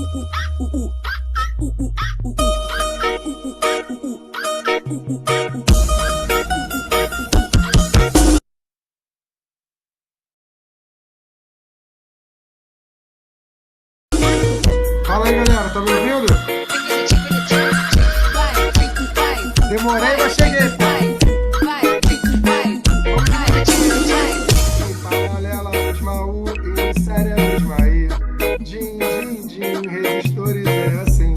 Fala aí, galera, tá me ouvindo? Demorei, mas cheguei, pô. Em paralela, a mesma U, e em série, a mesma I. Din, din, din, resistores é assim.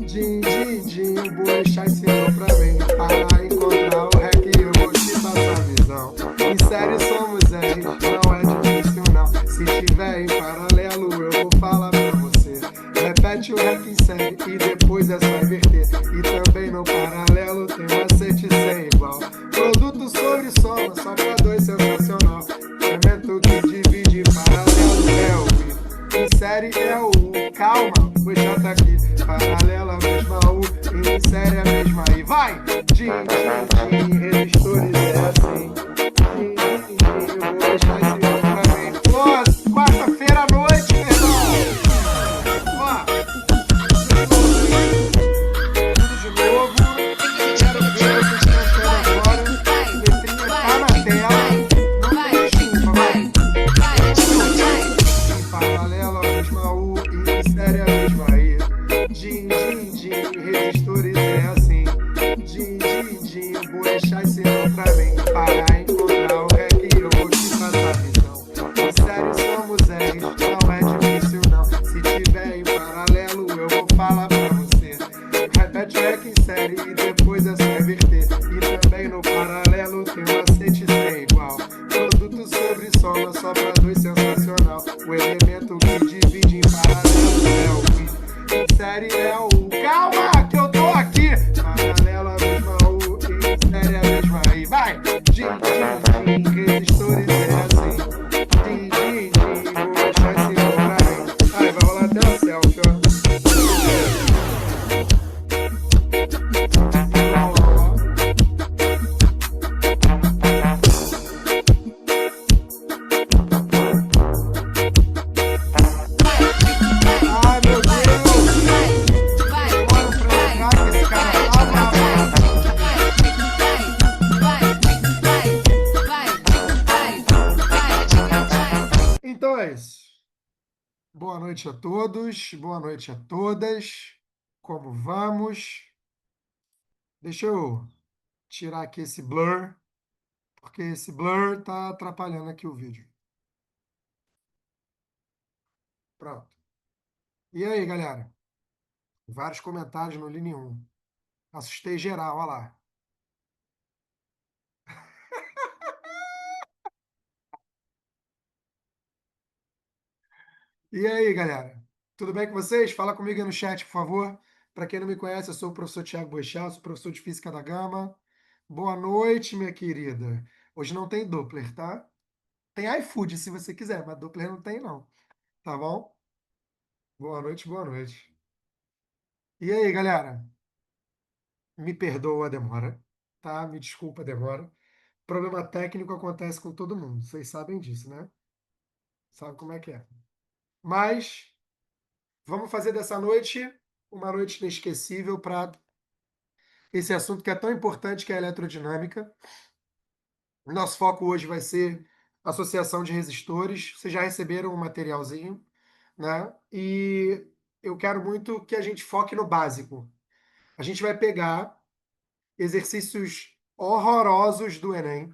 Din, din, din, Boechat ensinou pra mim. Para encontrar o rec, eu vou te passar a visão. Em série somos R, não é difícil não. Se tiver em paralelo, eu vou falar pra você. Repete o rec em série e depois é só inverter. E também no paralelo tem macete sem igual. Produto sobre soma, só pra dois, sensacional. Elemento que divide em paralelo é o I. Em série é o U. Calma, vou já tá aqui. Paralela, a mesma U. E em série a mesma I. Vai! Din, din, din, resistores é assim. Din, din, din, eu vou deixar esse nome pra mim. Pô, quarta-feira à noite, meu irmão! Ó, tudo de novo. Quero ver vocês cantando agora. Letrinha tá na tela. Não tem desculpa, vai. Em paralelo, a mesma U. E em série, a mesma I. Din, din, din, resistores é assim. Din, din, din, Boechat ensinou pra mim. Para encontrar o rec, eu vou te passar a visão. Em série somos R, não é difícil não. Se tiver em paralelo, eu vou falar pra você. Repete o rec em série e depois é só inverter. E também no paralelo tem um macete sem igual. Produto sobre soma, só pra dois, sensacional. O elemento que divide em paralelo é o I. Em série é o U. Calma, que eu tô aqui! Paralelo, a mesma U. E em série a mesma I. Vai! Din, din, din, resistores é assim. Din, din, din, vou deixar esse nome pra mim. Ai, vai rolar até o selfie, ó. Ai, meu Deus! Bora pra entrar que esse cara tá bravo. Então é isso. Boa noite a todos, boa noite a todas. Como vamos? Deixa eu tirar aqui esse blur, porque esse blur tá atrapalhando aqui o vídeo. Pronto. E aí, galera? Vários comentários no Line 1. Assustei geral, olha lá. E aí, galera? Tudo bem com vocês? Fala comigo aí no chat, por favor. Para quem não me conhece, eu sou o professor Thiago Boechat, sou professor de Física da Gama. Boa noite, minha querida. Hoje não tem Doppler, tá? Tem iFood, se você quiser, mas Doppler não tem, não. Tá bom? Boa noite, boa noite. E aí, galera? Me perdoa a demora, tá? Me desculpa a demora. Problema técnico acontece com todo mundo. Vocês sabem disso, né? Sabe como é que é. Mas vamos fazer dessa noite uma noite inesquecível para esse assunto que é tão importante, que é a eletrodinâmica. Nosso foco hoje vai ser associação de resistores. Vocês já receberam um materialzinho, né? E eu quero muito que a gente foque no básico. A gente vai pegar exercícios horrorosos do Enem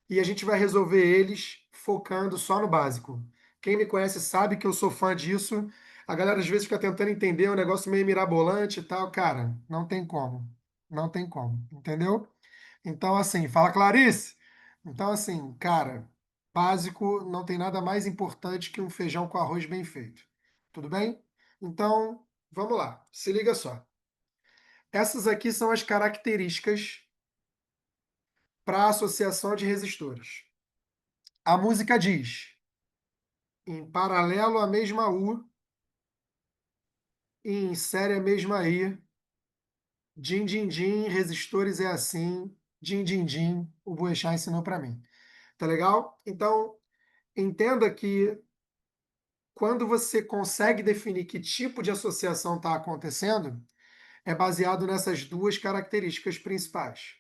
e a gente vai resolver eles focando só no básico. Quem me conhece sabe que eu sou fã disso. A galera às vezes fica tentando entender um negócio meio mirabolante e tal. Cara, não tem como. Não tem como, entendeu? Então, assim, fala Clarice. Então, assim, cara, básico não tem nada mais importante que um feijão com arroz bem feito. Tudo bem? Então, vamos lá. Se liga só. Essas aqui são as características para a associação de resistores. A música diz: em paralelo a mesma U e em série a mesma I. Din, din, din, resistores é assim. Din, din, din, o Boechat ensinou para mim. Tá legal? Então, entenda que quando você consegue definir que tipo de associação está acontecendo, é baseado nessas duas características principais.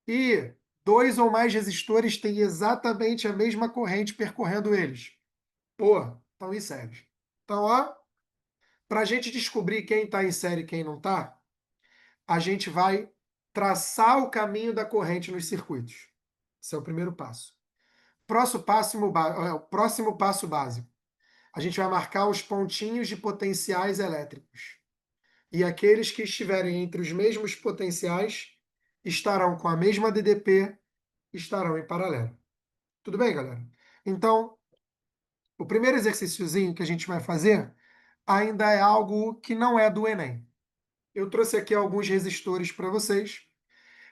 E dois ou mais resistores têm exatamente a mesma corrente percorrendo eles. Pô, estão em série. Então, ó, para a gente descobrir quem está em série e quem não está, a gente vai traçar o caminho da corrente nos circuitos. Esse é o primeiro passo. O próximo passo básico. A gente vai marcar os pontinhos de potenciais elétricos. E aqueles que estiverem entre os mesmos potenciais estarão com a mesma DDP, estarão em paralelo. Tudo bem, galera? Então, o primeiro exercíciozinho que a gente vai fazer ainda é algo que não é do Enem. Eu trouxe aqui alguns resistores para vocês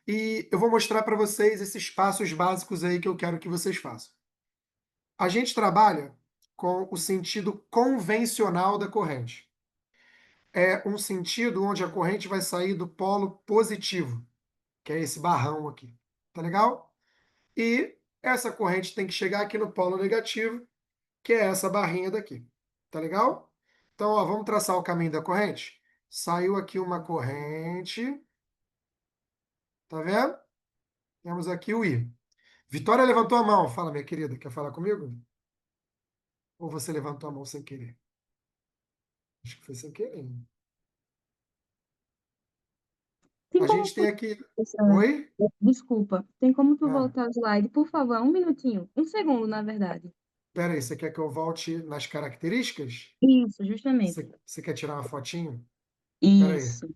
e eu vou mostrar para vocês esses passos básicos aí que eu quero que vocês façam. A gente trabalha com o sentido convencional da corrente. É um sentido onde a corrente vai sair do polo positivo, que é esse barrão aqui. Tá legal? E essa corrente tem que chegar aqui no polo negativo, que é essa barrinha daqui. Tá legal? Então, ó, vamos traçar o caminho da corrente? Saiu aqui uma corrente. Tá vendo? Temos aqui o I. Vitória levantou a mão. Fala, minha querida, quer falar comigo? Ou você levantou a mão sem querer? Acho que foi sem querer. Tem A como gente tu... tem aqui. Essa- Oi? Desculpa, tem como tu Ah, voltar o slide, por favor? Um minutinho. Um segundo, na verdade. pera aí, você quer que eu volte nas características? Isso, justamente. Você quer tirar uma fotinho? Pera aí. Isso.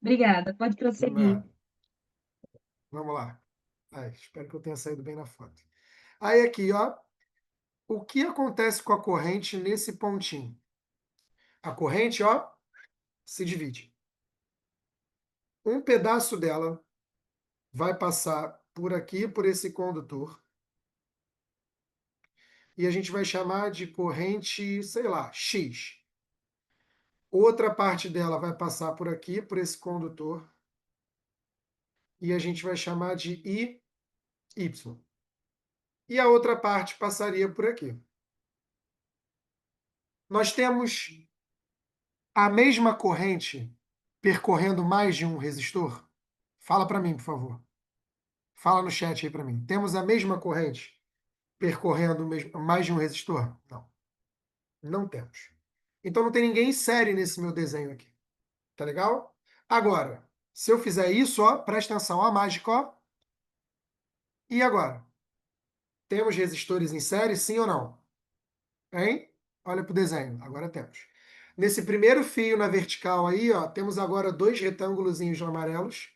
Obrigada, pode prosseguir. Ah, vamos lá. Ai, espero que eu tenha saído bem na foto. Aí aqui, ó. O que acontece com a corrente nesse pontinho? A corrente, ó, se divide. Um pedaço dela vai passar por aqui, por esse condutor, e a gente vai chamar de corrente, sei lá, X. Outra parte dela vai passar por aqui, por esse condutor, e a gente vai chamar de IY. E a outra parte passaria por aqui. Nós temos a mesma corrente percorrendo mais de um resistor? Fala para mim, por favor. Fala no chat aí para mim. Temos a mesma corrente percorrendo mais de um resistor? Não, não temos. Então não tem ninguém em série nesse meu desenho aqui. Tá legal? Agora, se eu fizer isso, ó, presta atenção, ó, a mágica, ó. E agora? Temos resistores em série, sim ou não? Hein? Olha para o desenho. Agora temos. Nesse primeiro fio na vertical aí, ó, temos agora dois retângulozinhos amarelos.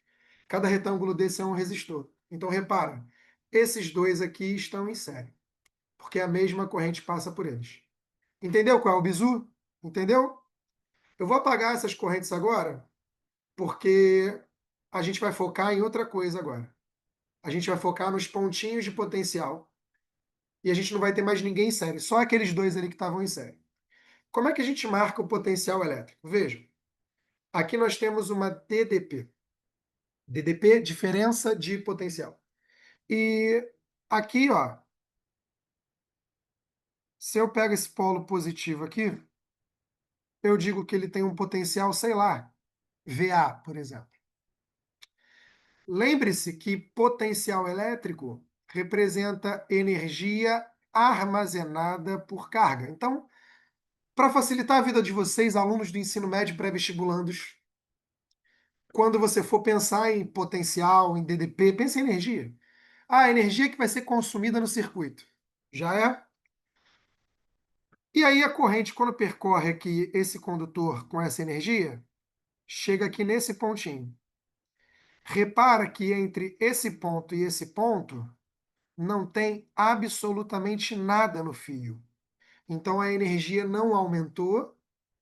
Cada retângulo desse é um resistor. Então, repara, esses dois aqui estão em série, porque a mesma corrente passa por eles. Entendeu qual é o bizu? Entendeu? Eu vou apagar essas correntes agora, porque a gente vai focar em outra coisa agora. A gente vai focar nos pontinhos de potencial e a gente não vai ter mais ninguém em série, só aqueles dois ali que estavam em série. Como é que a gente marca o potencial elétrico? Vejam, aqui nós temos uma DDP. DDP, diferença de potencial. E aqui, ó, se eu pego esse polo positivo aqui, eu digo que ele tem um potencial, sei lá, VA, por exemplo. Lembre-se que potencial elétrico representa energia armazenada por carga. Então, para facilitar a vida de vocês, alunos do ensino médio pré-vestibulandos, quando você for pensar em potencial, em DDP, pense em energia. Ah, a energia que vai ser consumida no circuito. Já é? E aí a corrente, quando percorre aqui esse condutor com essa energia, chega aqui nesse pontinho. Repara que entre esse ponto e esse ponto não tem absolutamente nada no fio. Então a energia não aumentou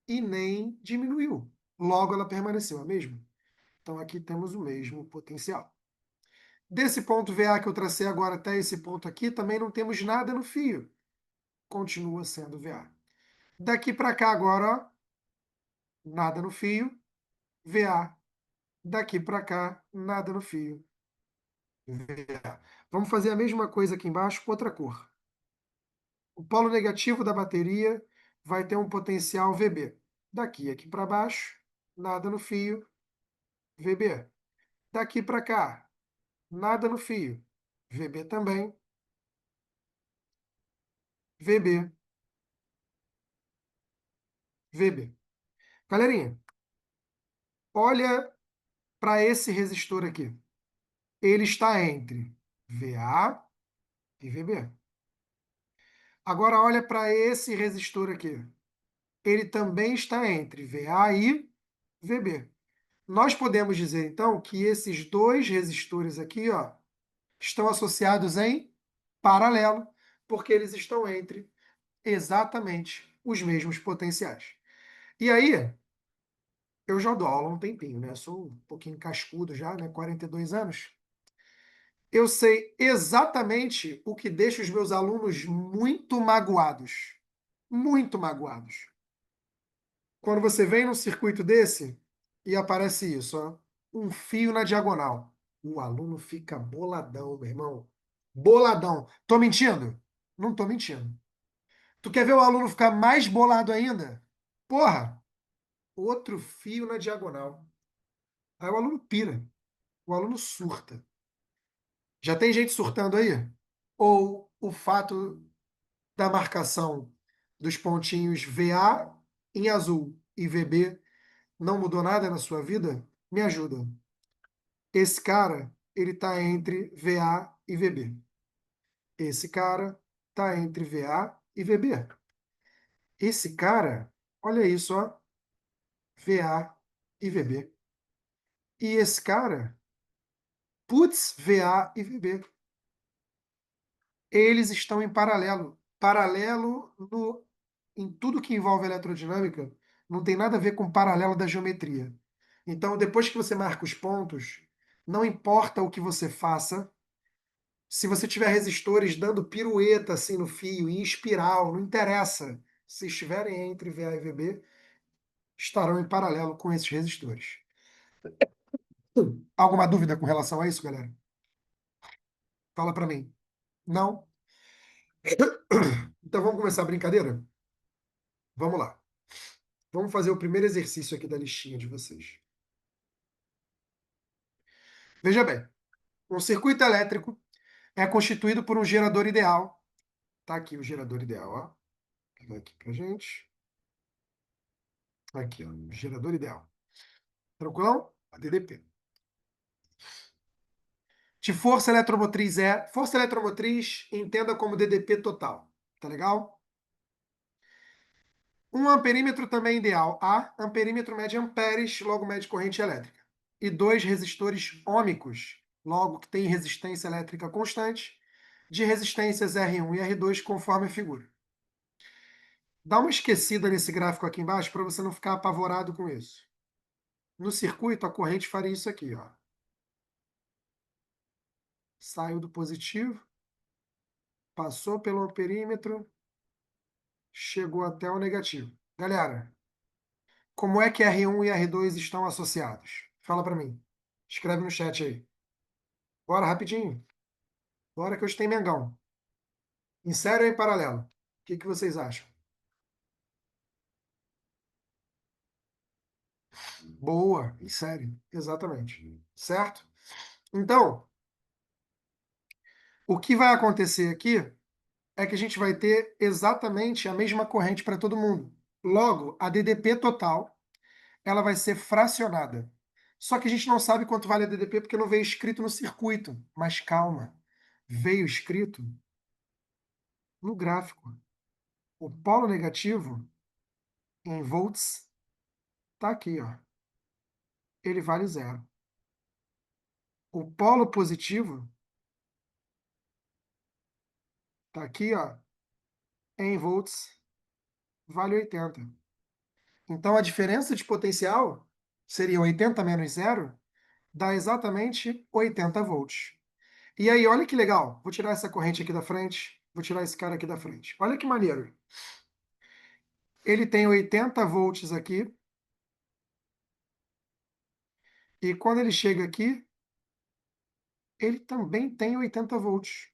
e nem diminuiu. Logo ela permaneceu a mesma. Então aqui temos o mesmo potencial. Desse ponto VA que eu tracei agora até esse ponto aqui, também não temos nada no fio. Continua sendo VA. Daqui para cá agora, ó, nada no fio, VA. Daqui para cá, nada no fio, VA. Vamos fazer a mesma coisa aqui embaixo com outra cor. O polo negativo da bateria vai ter um potencial VB. Daqui aqui para baixo, nada no fio, VB. Daqui para cá, nada no fio, VB também, VB, VB. Galerinha, olha para esse resistor aqui. Ele está entre VA e VB. Agora olha para esse resistor aqui. Ele também está entre VA e VB. Nós podemos dizer, então, que esses dois resistores aqui, ó, estão associados em paralelo, porque eles estão entre exatamente os mesmos potenciais. E aí, eu já dou aula há um tempinho, né? Sou um pouquinho cascudo já, né? 42 anos. Eu sei exatamente o que deixa os meus alunos muito magoados. Muito magoados. Quando você vem num circuito desse e aparece isso, ó, um fio na diagonal. O aluno fica boladão, meu irmão. Boladão. Tô mentindo? Não tô mentindo. Tu quer ver o aluno ficar mais bolado ainda? Porra, outro fio na diagonal. Aí o aluno pira. O aluno surta. Já tem gente surtando aí? Ou o fato da marcação dos pontinhos VA em azul e VB não mudou nada na sua vida? Me ajuda. Esse cara, ele está entre VA e VB. Esse cara está entre VA e VB. Esse cara, olha isso, ó, VA e VB. E esse cara, putz, VA e VB. Eles estão em paralelo. Paralelo em tudo que envolve eletrodinâmica, não tem nada a ver com paralelo da geometria. Então, depois que você marca os pontos, não importa o que você faça, se você tiver resistores dando pirueta assim no fio, em espiral, não interessa. Se estiverem entre VA e VB, estarão em paralelo com esses resistores. Alguma dúvida com relação a isso, galera? Fala para mim. Não? Então vamos começar a brincadeira? Vamos lá. Vamos fazer o primeiro exercício aqui da listinha de vocês. Veja bem, um circuito elétrico é constituído por um gerador ideal. Tá aqui o gerador ideal, ó. Vou dar aqui pra gente. Aqui, ó, gerador ideal. Tranquilão? A DDP. De força eletromotriz é. Força eletromotriz, entenda como DDP total. Tá legal? Um amperímetro também é ideal. A, amperímetro mede amperes, logo mede corrente elétrica. E dois resistores ômicos, logo que tem resistência elétrica constante, de resistências R1 e R2, conforme a figura. Dá uma esquecida nesse gráfico aqui embaixo para você não ficar apavorado com isso. No circuito, a corrente faria isso aqui, ó. Saiu do positivo, passou pelo amperímetro, chegou até o negativo. Galera, como é que R1 e R2 estão associados? Fala para mim. Escreve no chat aí. Bora, rapidinho. Bora que hoje tem Mengão. Em sério ou em paralelo? O que vocês acham? Boa, em série. Exatamente. Certo? Então, o que vai acontecer aqui é que a gente vai ter exatamente a mesma corrente para todo mundo. Logo, a DDP total, ela vai ser fracionada. Só que a gente não sabe quanto vale a DDP porque não veio escrito no circuito. Mas calma, veio escrito no gráfico. O polo negativo, em volts, está aqui, ó. Ele vale zero. O polo positivo está aqui, ó, em volts, vale 80. Então, a diferença de potencial seria 80 menos zero, dá exatamente 80 volts. E aí, olha que legal. Vou tirar essa corrente aqui da frente, vou tirar esse cara aqui da frente. Olha que maneiro. Ele tem 80 volts aqui, e quando ele chega aqui, ele também tem 80 volts.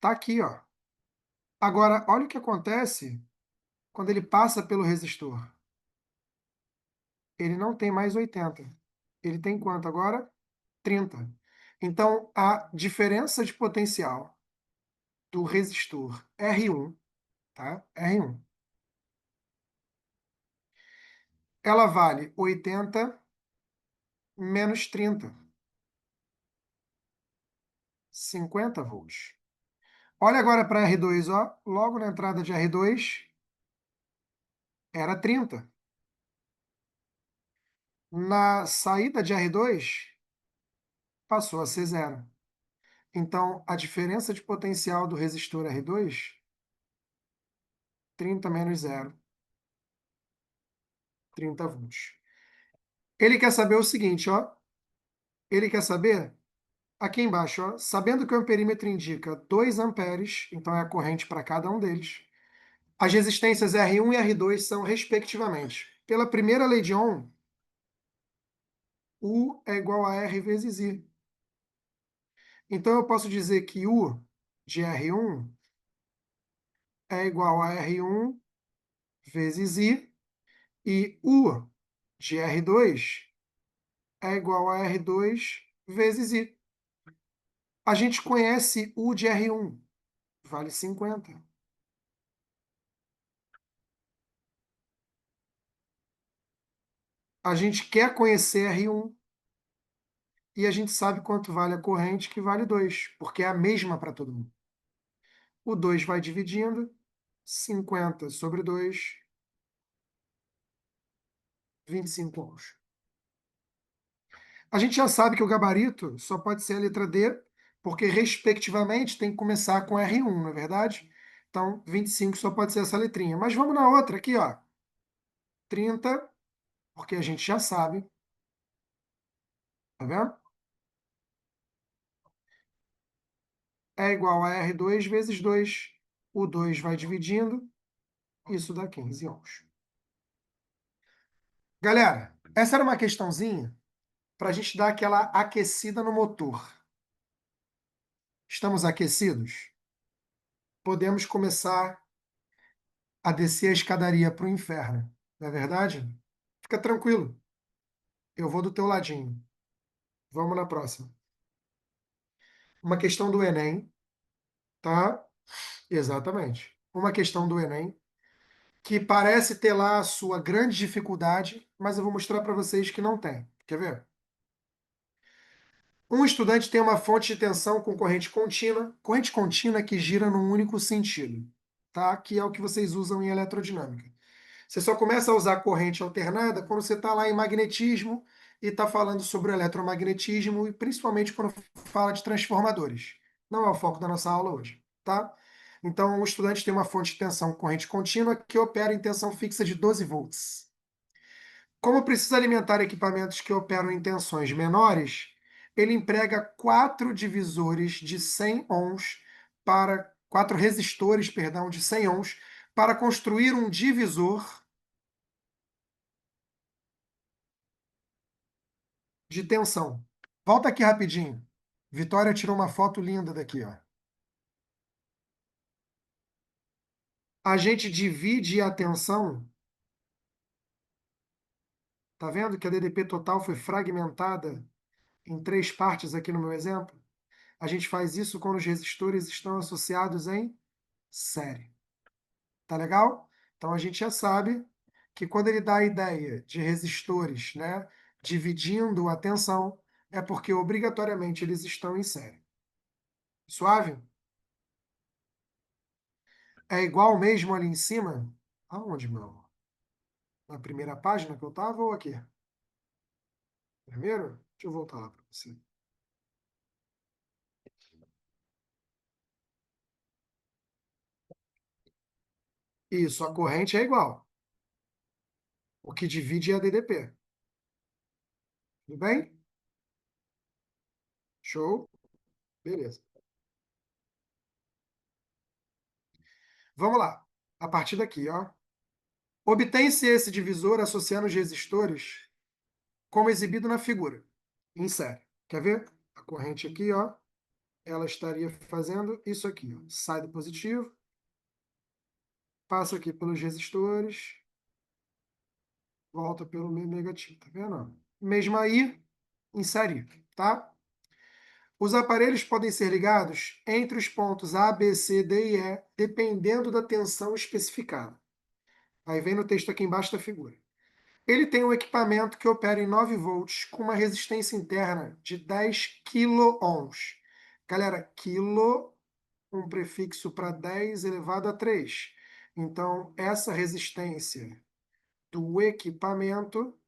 Tá aqui, ó. Agora, olha o que acontece quando ele passa pelo resistor. Ele não tem mais 80. Ele tem quanto agora? 30. Então, a diferença de potencial do resistor R1, tá? R1, ela vale 80 menos 30, 50 volts. Olha agora para R2, ó. Logo na entrada de R2, era 30. Na saída de R2, passou a ser zero. Então, a diferença de potencial do resistor R2, 30 menos zero, 30 volts. Ele quer saber o seguinte, ó. Ele quer saber, aqui embaixo, ó, sabendo que o amperímetro indica 2 amperes, então é a corrente para cada um deles, as resistências R1 e R2 são, respectivamente, pela primeira lei de Ohm, U é igual a R vezes I. Então, eu posso dizer que U de R1 é igual a R1 vezes I, e U de R2 é igual a R2 vezes I. A gente conhece U de R1, vale 50. A gente quer conhecer R1 e a gente sabe quanto vale a corrente, que vale 2, porque é a mesma para todo mundo. O 2 vai dividindo, 50 sobre 2, 25 ohms. A gente já sabe que o gabarito só pode ser a letra D, porque, respectivamente, tem que começar com R1, não é verdade? Então, 25 só pode ser essa letrinha. Mas vamos na outra aqui, ó. 30, porque a gente já sabe. Tá vendo? É igual a R2 vezes 2. O 2 vai dividindo, isso dá 15 ohms. Galera, essa era uma questãozinha para a gente dar aquela aquecida no motor. Estamos aquecidos? Podemos começar a descer a escadaria para o inferno, não é verdade? Fica tranquilo, eu vou do teu ladinho. Vamos na próxima. Uma questão do Enem, tá? Exatamente. Uma questão do Enem, que parece ter lá a sua grande dificuldade, mas eu vou mostrar para vocês que não tem. Quer ver? Um estudante tem uma fonte de tensão com corrente contínua que gira num único sentido, tá? Que é o que vocês usam em elerodinâmica. Você só começa a usar corrente alternada quando você está lá em magnetismo e está falando sobre o eletromagnetismo, e principalmente quando fala de transformadores. Não é o foco da nossa aula hoje, tá? Então, o estudante tem uma fonte de tensão corrente contínua que opera em tensão fixa de 12 volts. Como precisa alimentar equipamentos que operam em tensões menores, ele emprega 4 divisores de 100 ohms para 4 resistores, perdão, de 100 ohms para construir um divisor de tensão. Volta aqui rapidinho. Vitória tirou uma foto linda daqui, ó. A gente divide a tensão. Tá vendo que a DDP total foi fragmentada em 3 partes aqui no meu exemplo? A gente faz isso quando os resistores estão associados em série. Tá legal? Então a gente já sabe que quando ele dá a ideia de resistores, né, dividindo a tensão, é porque obrigatoriamente eles estão em série. Suave? É igual mesmo ali em cima? Aonde, meu amor? Na primeira página que eu estava ou aqui? Primeiro? Deixa eu voltar lá para você. Isso, a corrente é igual. O que divide é a DDP. Tudo bem? Show? Beleza. Vamos lá. A partir daqui, ó. Obtém-se esse divisor associando os resistores como exibido na figura, em série. Quer ver? A corrente aqui, ó, ela estaria fazendo isso aqui, ó. Sai do positivo, passa aqui pelos resistores, volta pelo meio negativo, tá vendo? Mesmo aí, inserir, tá? Os aparelhos podem ser ligados entre os pontos A, B, C, D e E, dependendo da tensão especificada. Aí vem no texto aqui embaixo da figura. Ele tem um equipamento que opera em 9 volts com uma resistência interna de 10 quiloohms. Galera, quilo, um prefixo para 10 elevado a 3. Então, essa resistência do equipamento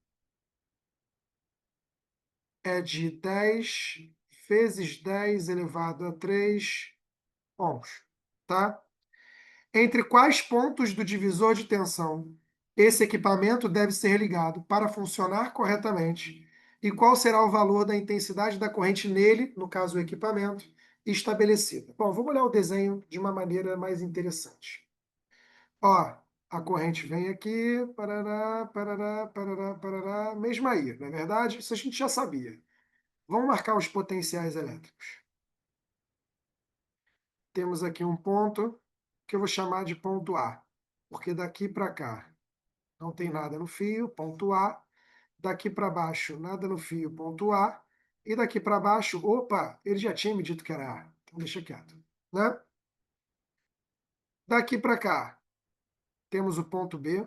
é de 10 vezes 10 elevado a 3 ohms, tá? Entre quais pontos do divisor de tensão esse equipamento deve ser ligado para funcionar corretamente e qual será o valor da intensidade da corrente nele, no caso o equipamento, estabelecida. Bom, vamos olhar o desenho de uma maneira mais interessante. Ó, a corrente vem aqui, parará, parará, parará, parará, mesmo aí, não é verdade? Isso a gente já sabia. Vamos marcar os potenciais elétricos. Temos aqui um ponto que eu vou chamar de ponto A, porque daqui para cá não tem nada no fio, ponto A. Daqui para baixo, nada no fio, ponto A. E daqui para baixo, opa, ele já tinha me dito que era A, então deixa quieto, né? Daqui para cá, temos o ponto B.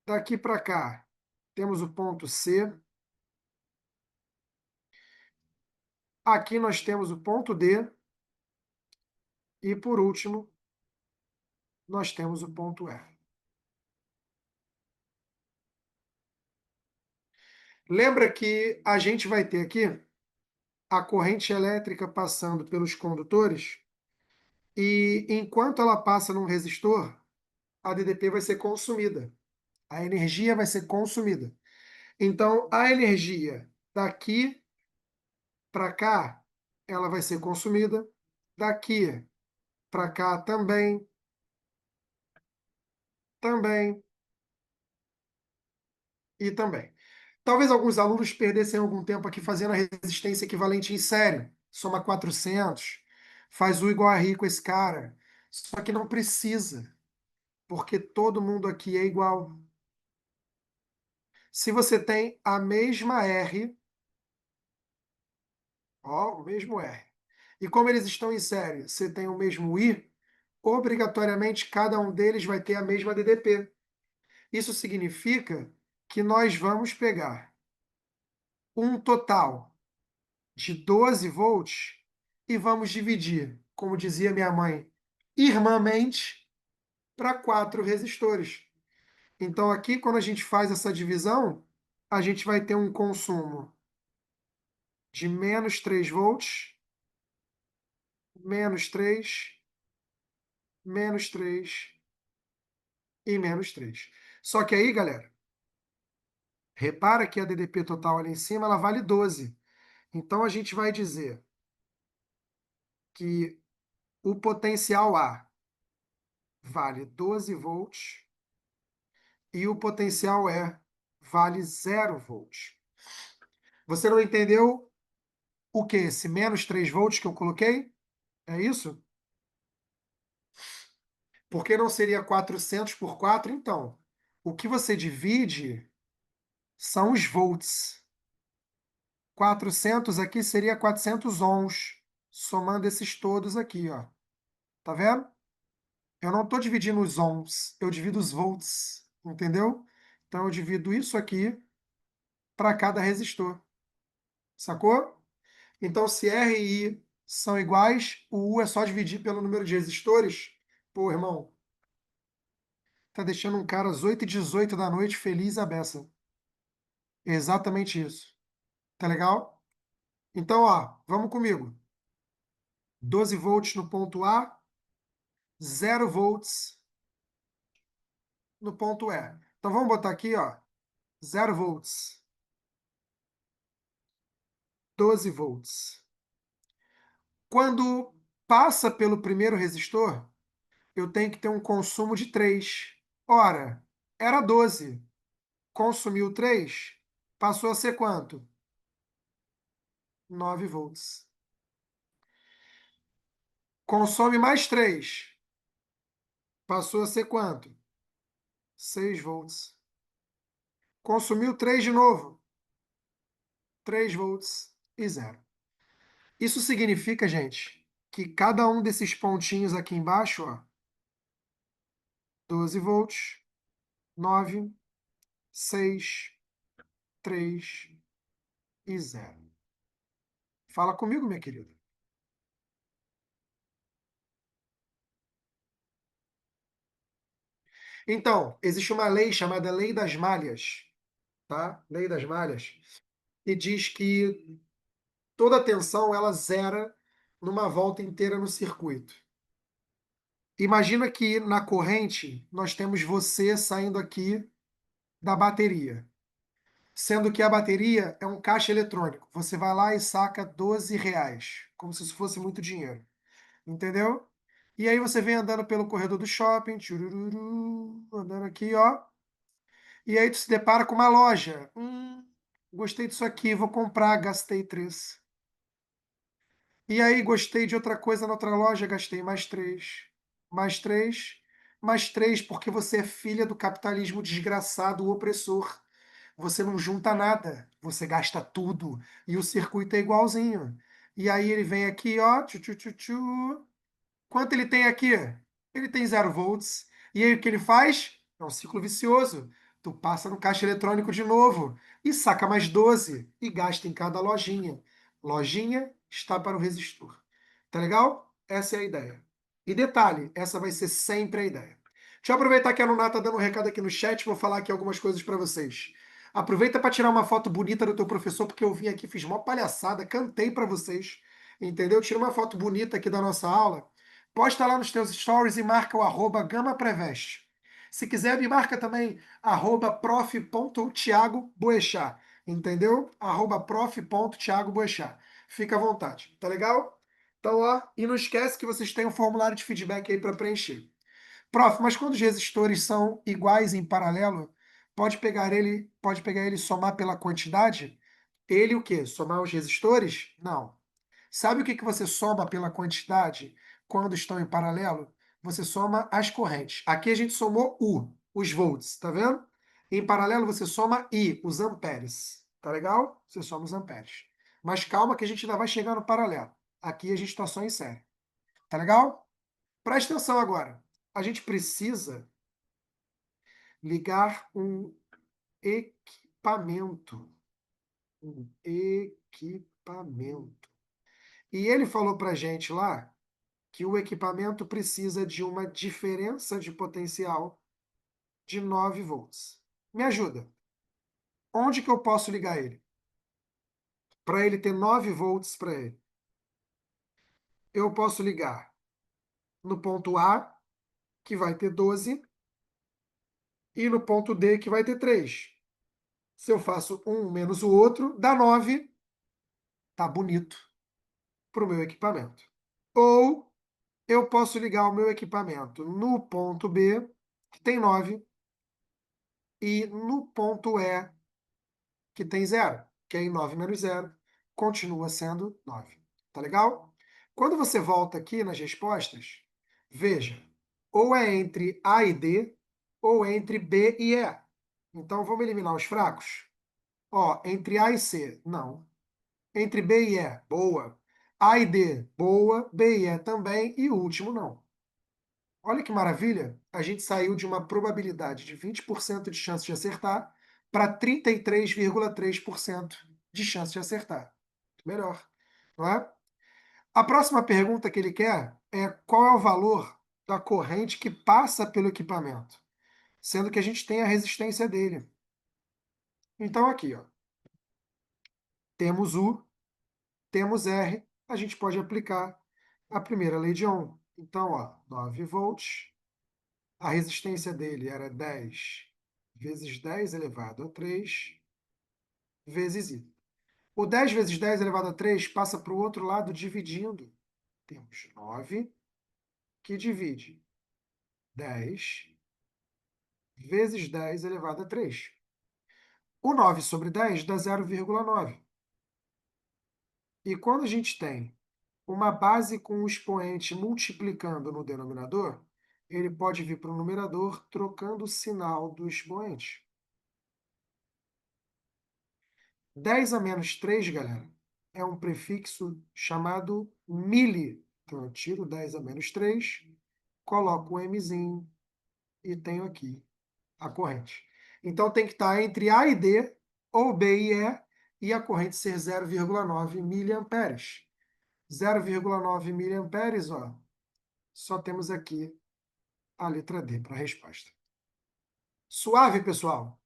Daqui para cá, temos o ponto C. Aqui nós temos o ponto D. E por último, nós temos o ponto E. Lembra que a gente vai ter aqui a corrente elétrica passando pelos condutores e enquanto ela passa num resistor, a DDP vai ser consumida. A energia vai ser consumida. Então, a energia daqui para cá, ela vai ser consumida. Daqui para cá também, também e também. Talvez alguns alunos perdessem algum tempo aqui fazendo a resistência equivalente em série. Soma 400, faz U igual a R com esse cara. Só que não precisa, porque todo mundo aqui é igual. Se você tem a mesma R, ó, o mesmo R, e como eles estão em série, você tem o mesmo I, obrigatoriamente cada um deles vai ter a mesma DDP. Isso significa que nós vamos pegar um total de 12 volts e vamos dividir, como dizia minha mãe, irmãmente, para 4 resistores. Então, aqui, quando a gente faz essa divisão, a gente vai ter um consumo de menos 3 volts, menos 3, menos 3 e menos 3. Só que aí, galera, repara que a DDP total ali em cima, ela vale 12. Então, a gente vai dizer que o potencial A vale 12 volts e o potencial E vale 0 volts. Você não entendeu o que? Esse menos 3 volts que eu coloquei? É isso? Porque não seria 400 por 4? Então, o que você divide são os volts. 400 aqui seria 400 ohms, somando esses todos aqui, ó. Tá vendo? Eu não estou dividindo os ohms, eu divido os volts, entendeu? Então, eu divido isso aqui para cada resistor, sacou? Então, se R e I são iguais, o U é só dividir pelo número de resistores. Pô, irmão, tá deixando um cara às 8h18 da noite feliz a beça. É exatamente isso. Tá legal? Então, ó, vamos comigo. 12 volts no ponto A, 0 volts no ponto E. Então, vamos botar aqui, ó, 0 volts, 12 volts. Quando passa pelo primeiro resistor, eu tenho que ter um consumo de 3. Ora, era 12. Consumiu 3, passou a ser quanto? 9 volts. Consome mais 3. Passou a ser quanto? 6 volts. Consumiu 3 de novo. 3 volts e 0. Isso significa, gente, que cada um desses pontinhos aqui embaixo, ó, 12 volts, 9, 6, 3 e 0. Fala comigo, minha querida. Então, existe uma lei chamada Lei das Malhas, tá? Lei das Malhas, que diz que toda tensão ela zera numa volta inteira no circuito. Imagina que na corrente nós temos você saindo aqui da bateria, sendo que a bateria é um caixa eletrônico. Você vai lá e saca R$ 12, como se isso fosse muito dinheiro, entendeu? E aí você vem andando pelo corredor do shopping, tchurururu, andando aqui, ó, e aí tu se depara com uma loja. Gostei disso aqui, vou comprar, gastei 3. E aí gostei de outra coisa na outra loja, gastei mais 3. Mais 3, mais 3, porque você é filha do capitalismo desgraçado, o opressor. Você não junta nada, você gasta tudo. E o circuito é igualzinho. E aí ele vem aqui, ó, tchu, tchu, tchu, tchu. Quanto ele tem aqui? Ele tem 0 volts. E aí o que ele faz? É um ciclo vicioso. Tu passa no caixa eletrônico de novo e saca mais 12 e gasta em cada lojinha. Lojinha está para o resistor. Tá legal? Essa é a ideia. E detalhe, essa vai ser sempre a ideia. Deixa eu aproveitar que a Nuná tá dando um recado aqui no chat, vou falar aqui algumas coisas para vocês. Aproveita para tirar uma foto bonita do teu professor, porque eu vim aqui, fiz uma palhaçada, cantei para vocês, entendeu? Tira uma foto bonita aqui da nossa aula. Posta lá nos teus stories e marca o @GamaPreveste. Se quiser, me marca também @prof.tiagoboechat, entendeu? @prof.tiagoboechat. Fica à vontade, tá legal? Então, ó, e não esquece que vocês têm um formulário de feedback aí para preencher. Prof, mas quando os resistores são iguais em paralelo, pode pegar ele e somar pela quantidade? Ele o quê? Somar os resistores? Não. Sabe o que que você soma pela quantidade quando estão em paralelo? Você soma as correntes. Aqui a gente somou os volts, tá vendo? Em paralelo você soma os amperes. Tá legal? Você soma os amperes. Mas calma que a gente ainda vai chegar no paralelo. Aqui a gente está só em série. Tá legal? Presta atenção agora. A gente precisa ligar um equipamento. Um equipamento. E ele falou para a gente lá que o equipamento precisa de uma diferença de potencial de 9 volts. Me ajuda. Onde que eu posso ligar ele? Para ele ter 9 volts para ele. Eu posso ligar no ponto A, que vai ter 12, e no ponto D, que vai ter 3. Se eu faço um menos o outro, dá 9. Tá bonito para o meu equipamento. Ou eu posso ligar o meu equipamento no ponto B, que tem 9, e no ponto E, que tem 0, que aí 9 menos 0 continua sendo 9. Tá legal? Quando você volta aqui nas respostas, veja, ou é entre A e D, ou é entre B e E. Então, vamos eliminar os fracos? Ó, entre A e C, não. Entre B e E, boa. A e D, boa. B e E também. E o último, não. Olha que maravilha, a gente saiu de uma probabilidade de 20% de chance de acertar para 33,3% de chance de acertar. Melhor, não é? A próxima pergunta que ele quer é qual é o valor da corrente que passa pelo equipamento, sendo que a gente tem a resistência dele. Então aqui, ó, temos U, temos R, a gente pode aplicar a primeira lei de Ohm. Então, ó, 9 volts. A resistência dele era 10 vezes 10 elevado a 3 vezes I. O 10 vezes 10 elevado a 3 passa para o outro lado dividindo. Temos 9 que divide 10 vezes 10 elevado a 3. O 9 sobre 10 dá 0,9. E quando a gente tem uma base com o expoente multiplicando no denominador, ele pode vir para o numerador trocando o sinal do expoente. 10 a menos 3, galera, é um prefixo chamado mili. Então, eu tiro 10 a menos 3, coloco um mzinho e tenho aqui a corrente. Então, tem que estar entre A e D, ou B e a corrente ser 0,9 miliamperes. 0,9 miliamperes, ó, só temos aqui a letra D para a resposta. Suave, pessoal?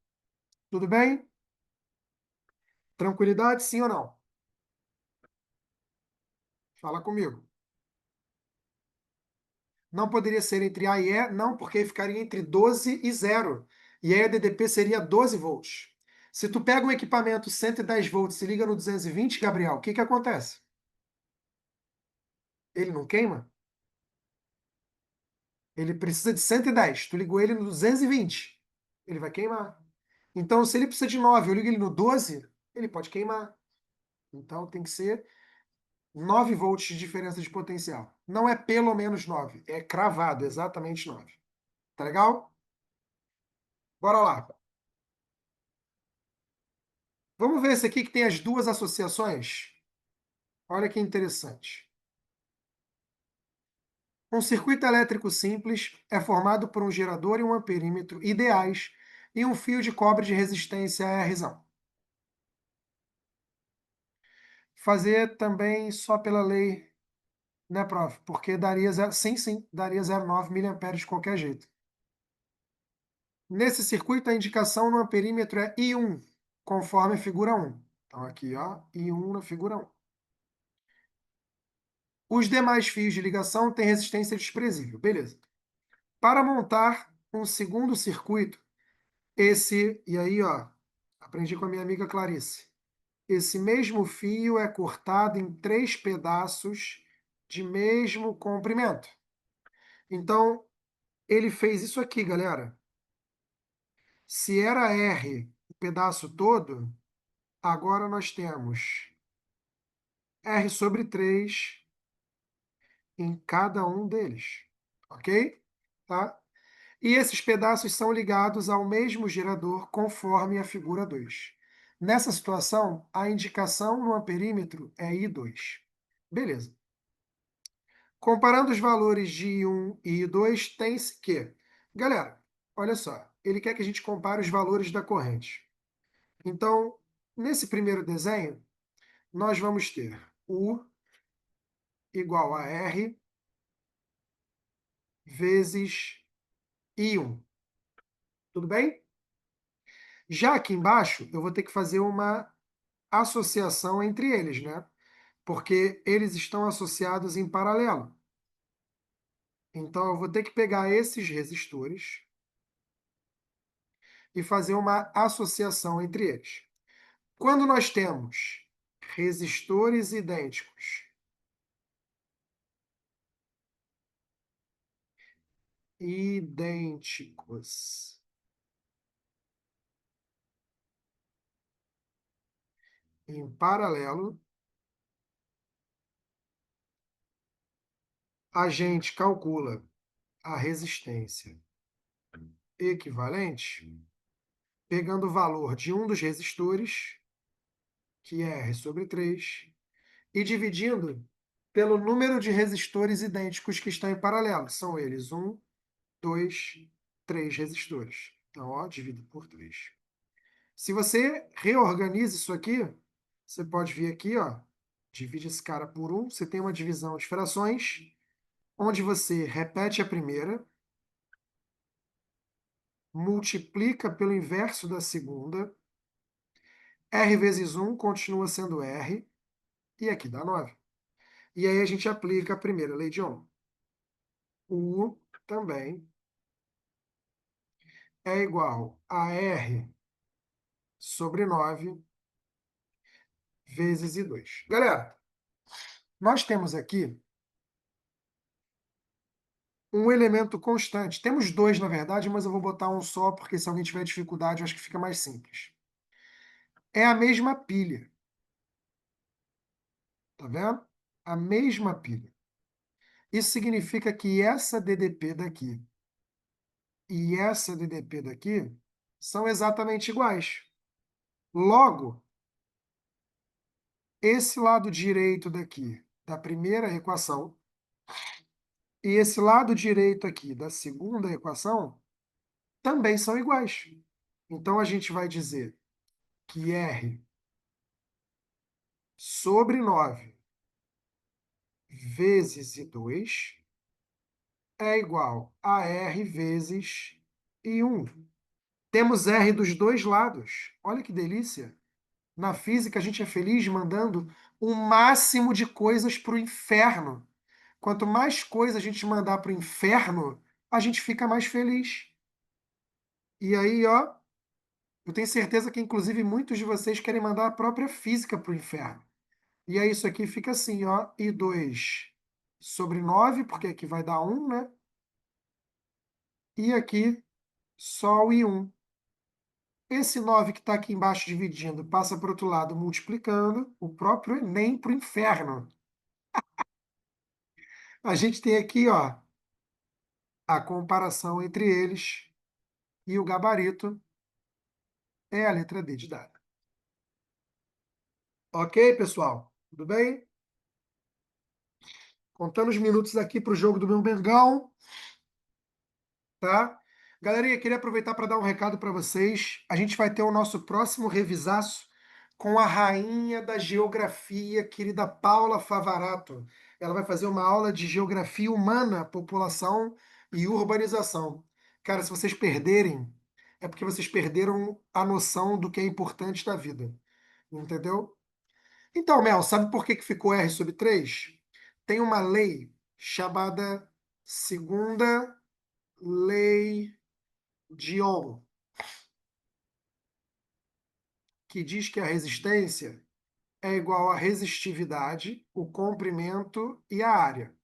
Tudo bem? Tranquilidade, sim ou não? Fala comigo. Não poderia ser entre A e E? Não, porque ficaria entre 12 e 0. E aí a DDP seria 12 volts. Se tu pega um equipamento 110 volts e liga no 220, Gabriel, o que que acontece? Ele não queima? Ele precisa de 110. Tu ligou ele no 220, ele vai queimar. Então, se ele precisa de 9, eu ligo ele no 12, ele pode queimar. Então, tem que ser 9 volts de diferença de potencial. Não é pelo menos 9, é cravado, exatamente 9. Tá legal? Bora lá. Vamos ver esse aqui que tem as duas associações? Olha que interessante. Um circuito elétrico simples é formado por um gerador e um amperímetro ideais e um fio de cobre de resistência R. Fazer também só pela lei, né, prof? Porque daria, sim, daria 0,9 miliamperes de qualquer jeito. Nesse circuito, a indicação no amperímetro é I1, conforme a figura 1. Então, aqui, ó, I1 na figura 1. Os demais fios de ligação têm resistência desprezível. Beleza. Para montar um segundo circuito, e aí, ó, aprendi com a minha amiga Clarice. Esse mesmo fio é cortado em 3 pedaços de mesmo comprimento. Então, ele fez isso aqui, galera. Se era R o pedaço todo, agora nós temos R sobre 3 em cada um deles. Ok? Tá? E esses pedaços são ligados ao mesmo gerador, conforme a figura 2. Nessa situação, a indicação no amperímetro é I2. Beleza. Comparando os valores de I1 e I2, tem-se que... Galera, olha só, ele quer que a gente compare os valores da corrente. Então, nesse primeiro desenho, nós vamos ter U igual a R vezes I1. Tudo bem? Já aqui embaixo, eu vou ter que fazer uma associação entre eles, né? Porque eles estão associados em paralelo. Então, eu vou ter que pegar esses resistores e fazer uma associação entre eles. Quando nós temos resistores idênticos em paralelo, a gente calcula a resistência equivalente pegando o valor de um dos resistores, que é R sobre 3, e dividindo pelo número de resistores idênticos que estão em paralelo. São eles 1, 2, 3 resistores. Então, ó, dividido por 3. Se você reorganiza isso aqui, você pode vir aqui, ó, divide esse cara por 1, você tem uma divisão de frações, onde você repete a primeira, multiplica pelo inverso da segunda, R vezes 1 continua sendo R, e aqui dá 9. E aí a gente aplica a primeira lei de Ohm. U também é igual a R sobre 9 vezes I2. Galera, nós temos aqui um elemento constante. Temos dois, na verdade, mas eu vou botar um só, porque se alguém tiver dificuldade, eu acho que fica mais simples. É a mesma pilha. Tá vendo? A mesma pilha. Isso significa que essa DDP daqui e essa DDP daqui são exatamente iguais. Logo, esse lado direito daqui da primeira equação e esse lado direito aqui da segunda equação também são iguais. Então, a gente vai dizer que R sobre 9 vezes I2 é igual a R vezes I1. Temos R dos dois lados. Olha que delícia. Na física, a gente é feliz mandando o máximo de coisas para o inferno. Quanto mais coisa a gente mandar para o inferno, a gente fica mais feliz. E aí, ó, eu tenho certeza que, inclusive, muitos de vocês querem mandar a própria física para o inferno. E aí, isso aqui fica assim, ó, I2 sobre 9, porque aqui vai dar 1, né? E aqui, só o I1. Esse 9 que está aqui embaixo dividindo passa para o outro lado multiplicando, o próprio Enem para o inferno. A gente tem aqui, ó, a comparação entre eles e o gabarito é a letra D de dado. Ok, pessoal? Tudo bem? Contando os minutos aqui para o jogo do meu Mengão, tá? Galerinha, queria aproveitar para dar um recado para vocês. A gente vai ter o nosso próximo revisaço com a rainha da geografia, querida Paula Favarato. Ela vai fazer uma aula de geografia humana, população e urbanização. Cara, se vocês perderem, é porque vocês perderam a noção do que é importante da vida. Entendeu? Então, Mel, sabe por que que ficou R sobre 3? Tem uma lei chamada Segunda Lei de Ohm, que diz que a resistência é igual à resistividade, o comprimento e a área.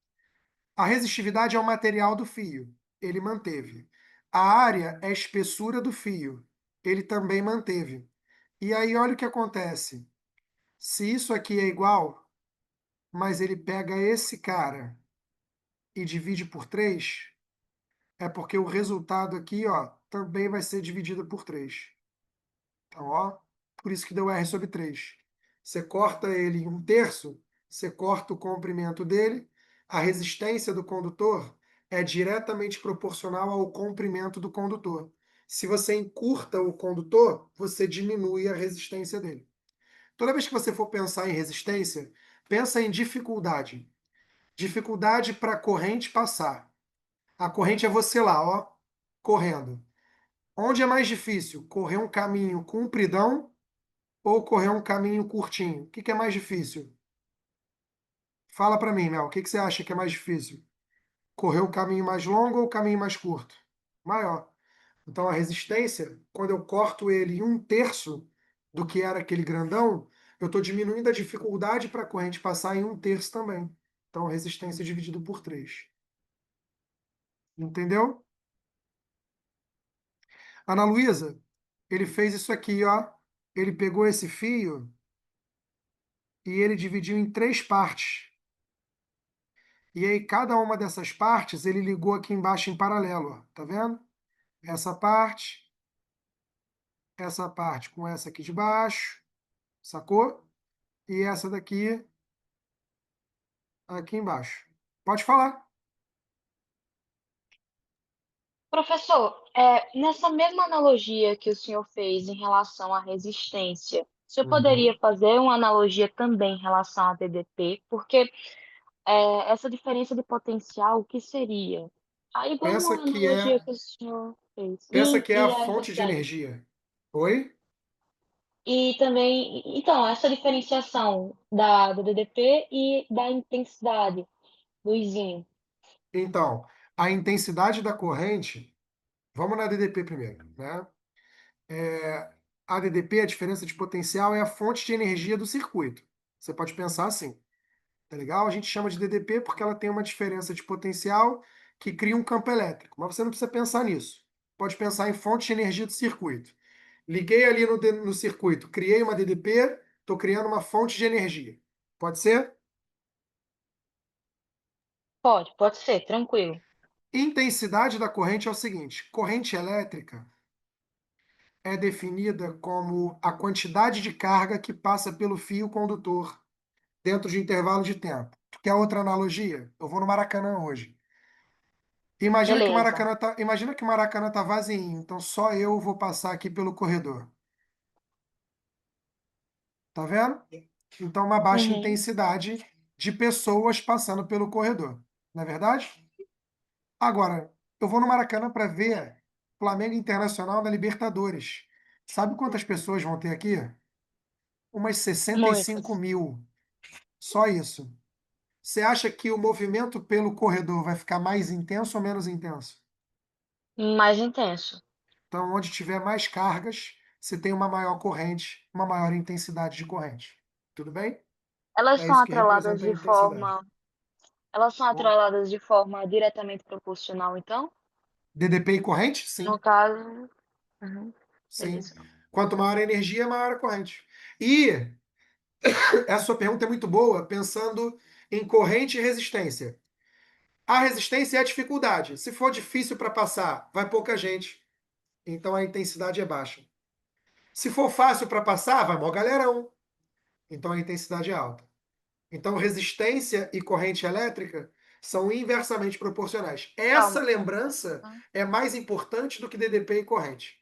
A resistividade é o material do fio, ele manteve. A área é a espessura do fio, ele também manteve. E aí, olha o que acontece. Se isso aqui é igual, mas ele pega esse cara e divide por 3, é porque o resultado aqui, ó, também vai ser dividido por 3. Então, ó, por isso que deu R sobre 3. Você corta ele em um terço, você corta o comprimento dele, a resistência do condutor é diretamente proporcional ao comprimento do condutor. Se você encurta o condutor, você diminui a resistência dele. Toda vez que você for pensar em resistência, pensa em dificuldade. Dificuldade para a corrente passar. A corrente é você lá, ó, correndo. Onde é mais difícil? Correr um caminho compridão ou correr um caminho curtinho? O que que é mais difícil? Fala para mim, Mel, o que que você acha que é mais difícil? Correr o caminho mais longo ou o caminho mais curto? Maior. Então a resistência, quando eu corto ele em um terço do que era aquele grandão, eu estou diminuindo a dificuldade para a corrente passar em um terço também. Então a resistência é dividido por 3. Entendeu? Ana Luísa, ele fez isso aqui, ó. Ele pegou esse fio e ele dividiu em 3 partes. E aí, cada uma dessas partes, ele ligou aqui embaixo em paralelo, ó. Tá vendo? Essa parte com essa aqui de baixo, sacou? E essa daqui aqui embaixo. Pode falar. Professor, nessa mesma analogia que o senhor fez em relação à resistência, o senhor poderia Uhum. fazer uma analogia também em relação à DDP? Porque essa diferença de potencial, o que seria? Igual Pensa uma que analogia é, que o senhor fez. pensa que é a E a fonte de intensidade. energia. Oi? E também, então, essa diferenciação do DDP e da intensidade do Izinho. Então, a intensidade da corrente, vamos na DDP primeiro, né? A DDP, a diferença de potencial, é a fonte de energia do circuito. Você pode pensar assim, tá legal? A gente chama de DDP porque ela tem uma diferença de potencial que cria um campo elétrico. Mas você não precisa pensar nisso. Pode pensar em fonte de energia do circuito. Liguei ali no circuito, criei uma DDP, estou criando uma fonte de energia. Pode ser? Pode ser, tranquilo. Intensidade da corrente é o seguinte: corrente elétrica é definida como a quantidade de carga que passa pelo fio condutor dentro de intervalo de tempo. Tu quer outra analogia? Eu vou no Maracanã hoje. Beleza. Imagina que o Maracanã tá vazio, então só eu vou passar aqui pelo corredor. Tá vendo? Então, uma baixa Uhum. intensidade de pessoas passando pelo corredor. Não é verdade? Agora, eu vou no Maracanã para ver Flamengo Internacional na Libertadores. Sabe quantas pessoas vão ter aqui? Umas 65 Muitas. mil. Só isso. Você acha que o movimento pelo corredor vai ficar mais intenso ou menos intenso? Mais intenso. Então, onde tiver mais cargas, você tem uma maior corrente, uma maior intensidade de corrente. Tudo bem? Elas É são isso que atreladas representa a de intensidade. forma elas são Bom, atreladas de forma diretamente proporcional, então? DDP e corrente? No Sim, caso, uhum, sim. beleza. Quanto maior a energia, maior a corrente. E essa sua pergunta é muito boa, pensando em corrente e resistência. A resistência é a dificuldade. Se for difícil para passar, vai pouca gente, então a intensidade é baixa. Se for fácil para passar, vai mó galerão, então a intensidade é alta. Então, resistência e corrente elétrica são inversamente proporcionais. Essa Calma. lembrança é mais importante do que DDP e corrente.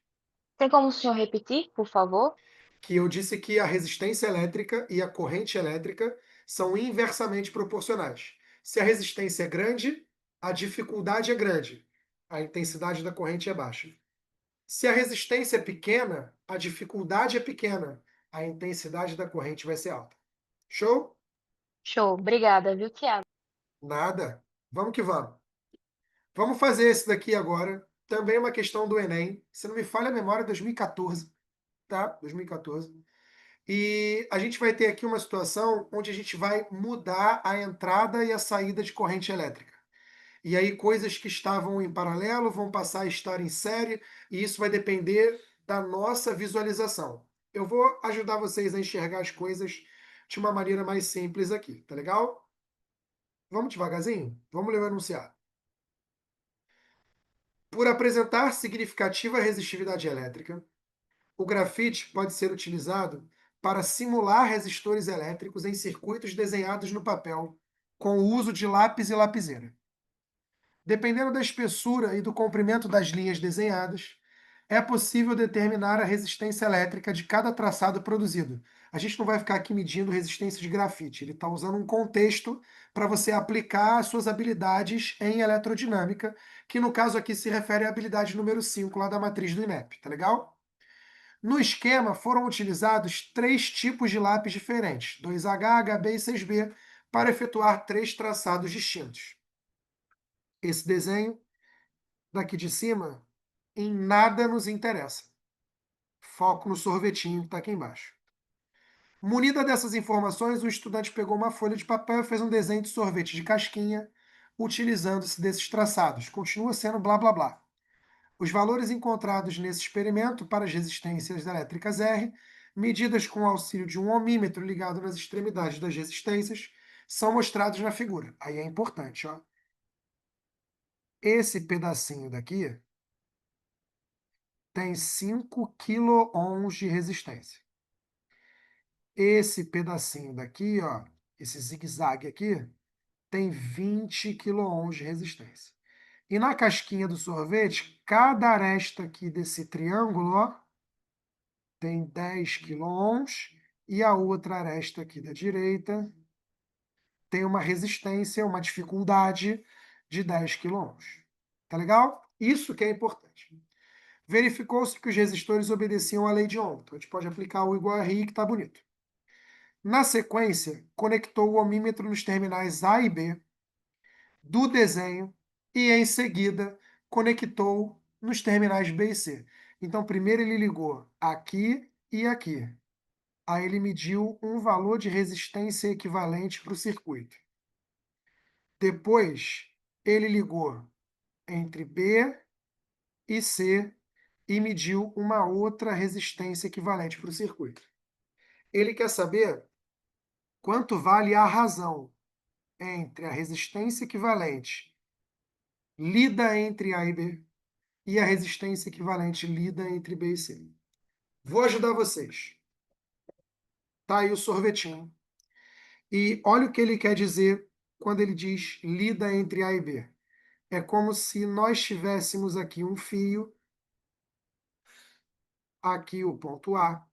Tem como o senhor repetir, por favor? Que eu disse que a resistência elétrica e a corrente elétrica são inversamente proporcionais. Se a resistência é grande, a dificuldade é grande, a intensidade da corrente é baixa. Se a resistência é pequena, a dificuldade é pequena, a intensidade da corrente vai ser alta. Show? Show, obrigada, viu, Tiago? Nada. Vamos que vamos. Vamos fazer esse daqui agora. Também é uma questão do Enem. Se não me falha a memória, 2014, tá? 2014. E a gente vai ter aqui uma situação onde a gente vai mudar a entrada e a saída de corrente elétrica. E aí coisas que estavam em paralelo vão passar a estar em série, e isso vai depender da nossa visualização. Eu vou ajudar vocês a enxergar as coisas de uma maneira mais simples aqui, tá legal? Vamos devagarzinho? Vamos ler o enunciado. Por apresentar significativa resistividade elétrica, o grafite pode ser utilizado para simular resistores elétricos em circuitos desenhados no papel, com o uso de lápis e lapiseira. Dependendo da espessura e do comprimento das linhas desenhadas, é possível determinar a resistência elétrica de cada traçado produzido. A gente não vai ficar aqui medindo resistência de grafite, ele está usando um contexto para você aplicar as suas habilidades em eletrodinâmica, que no caso aqui se refere à habilidade número 5 lá da matriz do INEP, tá legal? No esquema foram utilizados três tipos de lápis diferentes, 2H, HB e 6B, para efetuar três traçados distintos. Esse desenho daqui de cima em nada nos interessa. Foco no sorvetinho que está aqui embaixo. Munida dessas informações, o estudante pegou uma folha de papel e fez um desenho de sorvete de casquinha, utilizando-se desses traçados. Continua sendo blá blá blá. Os valores encontrados nesse experimento para as resistências elétricas R, medidas com o auxílio de um ohmímetro ligado nas extremidades das resistências, são mostrados na figura. Aí é importante, ó. Esse pedacinho daqui tem 5 quiloohms de resistência. Esse pedacinho daqui, ó, esse zigue-zague aqui, tem 20 quiloohms de resistência. E na casquinha do sorvete, cada aresta aqui desse triângulo, ó, tem 10 quiloohms, e a outra aresta aqui da direita tem uma resistência, uma dificuldade de 10 quiloohms. Tá legal? Isso que é importante. Verificou-se que os resistores obedeciam à lei de Ohm. Então, a gente pode aplicar o igual a RI, que está bonito. Na sequência, conectou o ohmímetro nos terminais A e B do desenho e, em seguida, conectou nos terminais B e C. Então, primeiro ele ligou aqui e aqui. Aí ele mediu um valor de resistência equivalente para o circuito. Depois, ele ligou entre B e C e mediu uma outra resistência equivalente para o circuito. Ele quer saber quanto vale a razão. entre a resistência equivalente lida entre A e B e a resistência equivalente lida entre B e C. Vou ajudar vocês. Tá aí o sorvetinho. E olha o que ele quer dizer quando ele diz lida entre A e B. É como se nós tivéssemos aqui um fio, aqui o ponto A,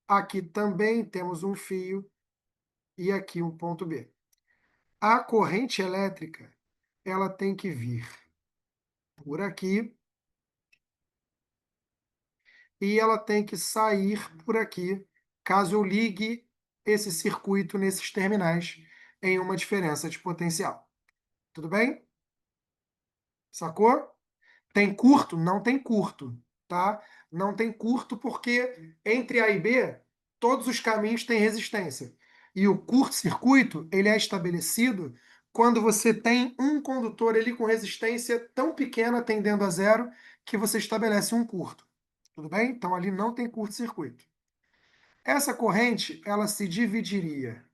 aqui também temos um fio e aqui um ponto B. A corrente elétrica, ela tem que vir por aqui e ela tem que sair por aqui, caso eu ligue esse circuito nesses terminais em uma diferença de potencial. Tudo bem? Sacou? Tem curto? Não tem curto, tá? Não tem curto porque entre A e B, todos os caminhos têm resistência. E o curto-circuito, ele é estabelecido quando você tem um condutor ali com resistência tão pequena, tendendo a zero, que você estabelece um curto. Tudo bem? Então ali não tem curto-circuito. Essa corrente, ela se dividiria.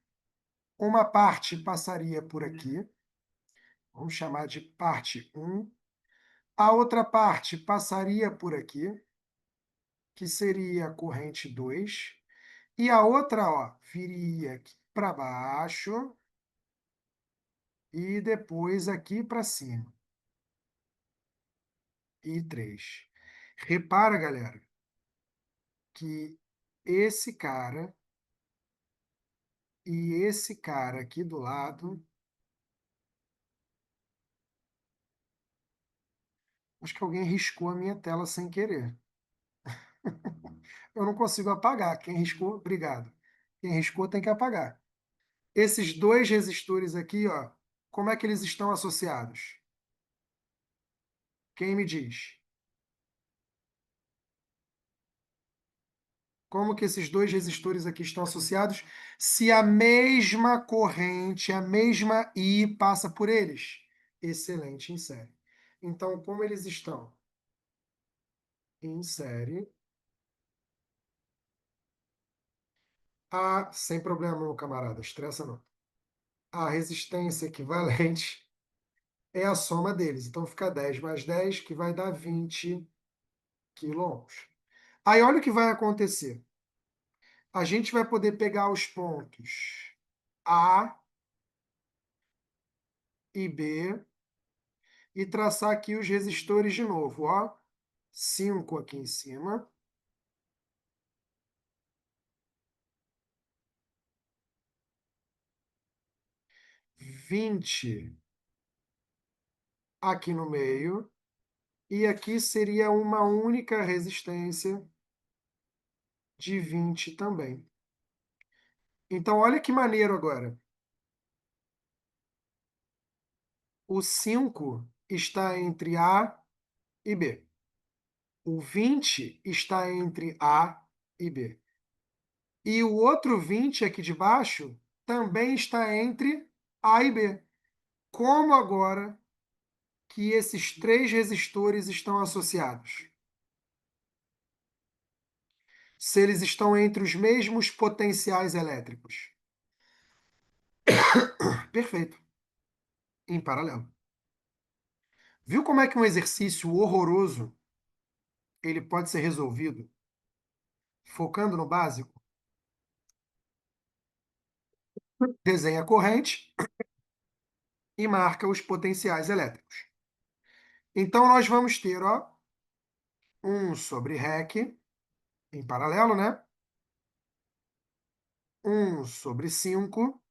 Uma parte passaria por aqui, vamos chamar de parte 1. A outra parte passaria por aqui, que seria a corrente 2. E a outra, ó, viria aqui para baixo e depois aqui para cima. E 3. Repara, galera, que esse cara e esse cara aqui do lado, acho que alguém riscou a minha tela sem querer. Eu não consigo apagar. Quem riscou, obrigado. Quem riscou tem que apagar. Esses dois resistores aqui, ó, como é que eles estão associados? Quem me diz? Como que esses dois resistores aqui estão associados se a mesma corrente, a mesma I passa por eles? Excelente, em série. Então, como eles estão em série, sem problema, meu camarada, estressa não. A resistência equivalente é a soma deles. Então, fica 10 mais 10, que vai dar 20 quilôohms. Aí, olha o que vai acontecer. A gente vai poder pegar os pontos A e B e traçar aqui os resistores de novo, ó. 5 aqui em cima. 20 aqui no meio. E aqui seria uma única resistência de 20 também. Então, olha que maneiro agora. O 5 está entre A e B. O 20 está entre A e B. E o outro 20 aqui de baixo também está entre A e B. Como agora que esses três resistores estão associados? Se eles estão entre os mesmos potenciais elétricos. Perfeito. Em paralelo. Viu como é que um exercício horroroso ele pode ser resolvido focando no básico? Desenha a corrente e marca os potenciais elétricos. Então, nós vamos ter, ó, 1 sobre REC, em paralelo, né? 1 sobre 5,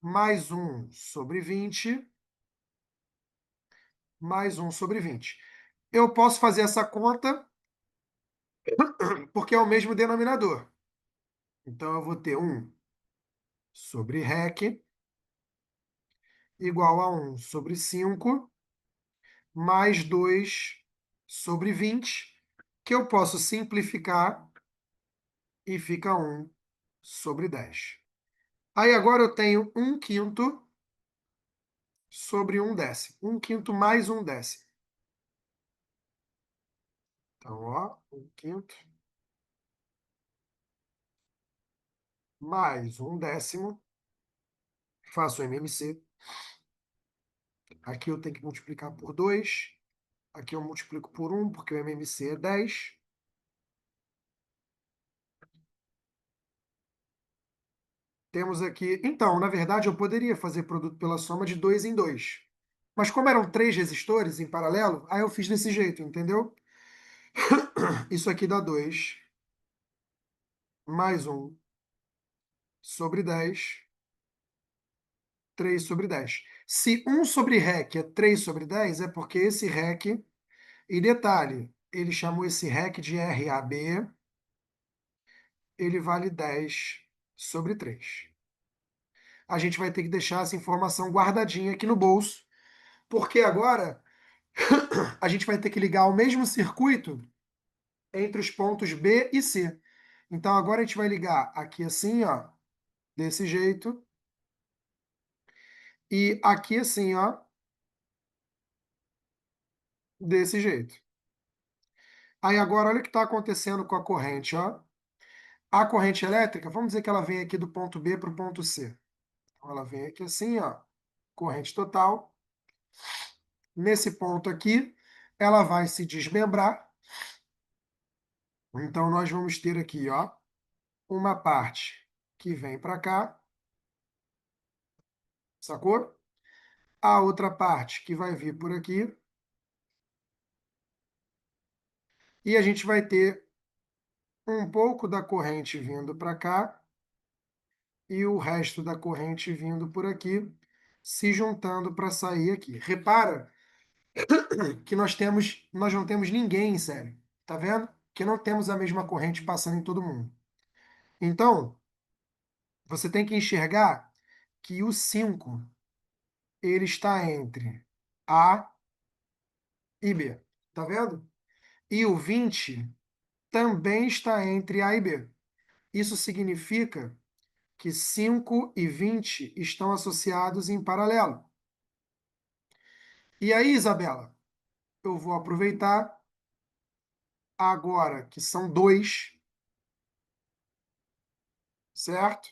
mais 1 sobre 20, mais 1 sobre 20. Eu posso fazer essa conta porque é o mesmo denominador. Então, eu vou ter 1 sobre REC igual a 1 sobre 5, mais 2 sobre 20, que eu posso simplificar e fica 1 sobre 10. Aí agora eu tenho 1/5 sobre 1/10. 1/5 mais 1/10. Então, ó, 1/5 mais 1/10 faço o MMC. Aqui eu tenho que multiplicar por 2. Aqui eu multiplico por 1, porque o MMC é 10. Temos aqui... Então, na verdade, eu poderia fazer produto pela soma de 2 em 2. Mas como eram 3 resistores em paralelo, aí eu fiz desse jeito, entendeu? Isso aqui dá 2 mais 1 sobre 10, 3 sobre 10. Se 1 sobre REC é 3 sobre 10, é porque esse REC... E detalhe, ele chamou esse REC de RAB, ele vale 10 sobre 3. A gente vai ter que deixar essa informação guardadinha aqui no bolso, porque agora a gente vai ter que ligar o mesmo circuito entre os pontos B e C. Então agora a gente vai ligar aqui assim, ó, desse jeito, e aqui assim, ó, desse jeito. Aí agora olha o que está acontecendo com a corrente, ó. A corrente elétrica, vamos dizer que ela vem aqui do ponto B para o ponto C. Então ela vem aqui assim, ó, corrente total. Nesse ponto aqui, ela vai se desmembrar. Então nós vamos ter aqui, ó, uma parte que vem para cá, sacou? A outra parte que vai vir por aqui. E a gente vai ter um pouco da corrente vindo para cá e o resto da corrente vindo por aqui, se juntando para sair aqui. Repara que nós não temos ninguém em série, tá vendo? Que não temos a mesma corrente passando em todo mundo. Então, você tem que enxergar que o 5 ele está entre A e B, tá vendo? E o 20 também está entre A e B. Isso significa que 5 e 20 estão associados em paralelo. E aí, Isabela, eu vou aproveitar agora que são 2, certo?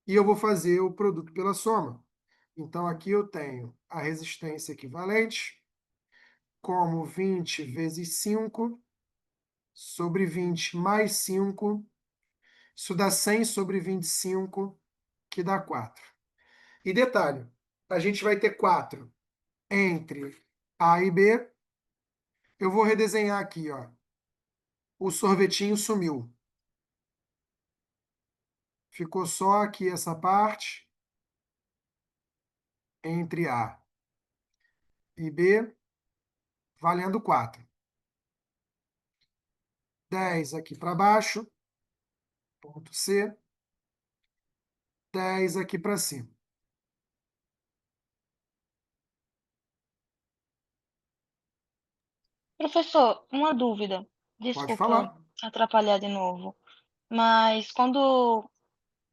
E eu vou fazer o produto pela soma. Então, aqui eu tenho a resistência equivalente como 20 vezes 5 sobre 20 mais 5. Isso dá 100 sobre 25, que dá 4. E detalhe, a gente vai ter 4 entre A e B. Eu vou redesenhar aqui, ó. O sorvetinho sumiu. Ficou só aqui essa parte entre A e B, valendo 4. 10 aqui para baixo, ponto C. 10 aqui para cima. Professor, uma dúvida. Pode Desculpa falar. atrapalhar de novo, mas quando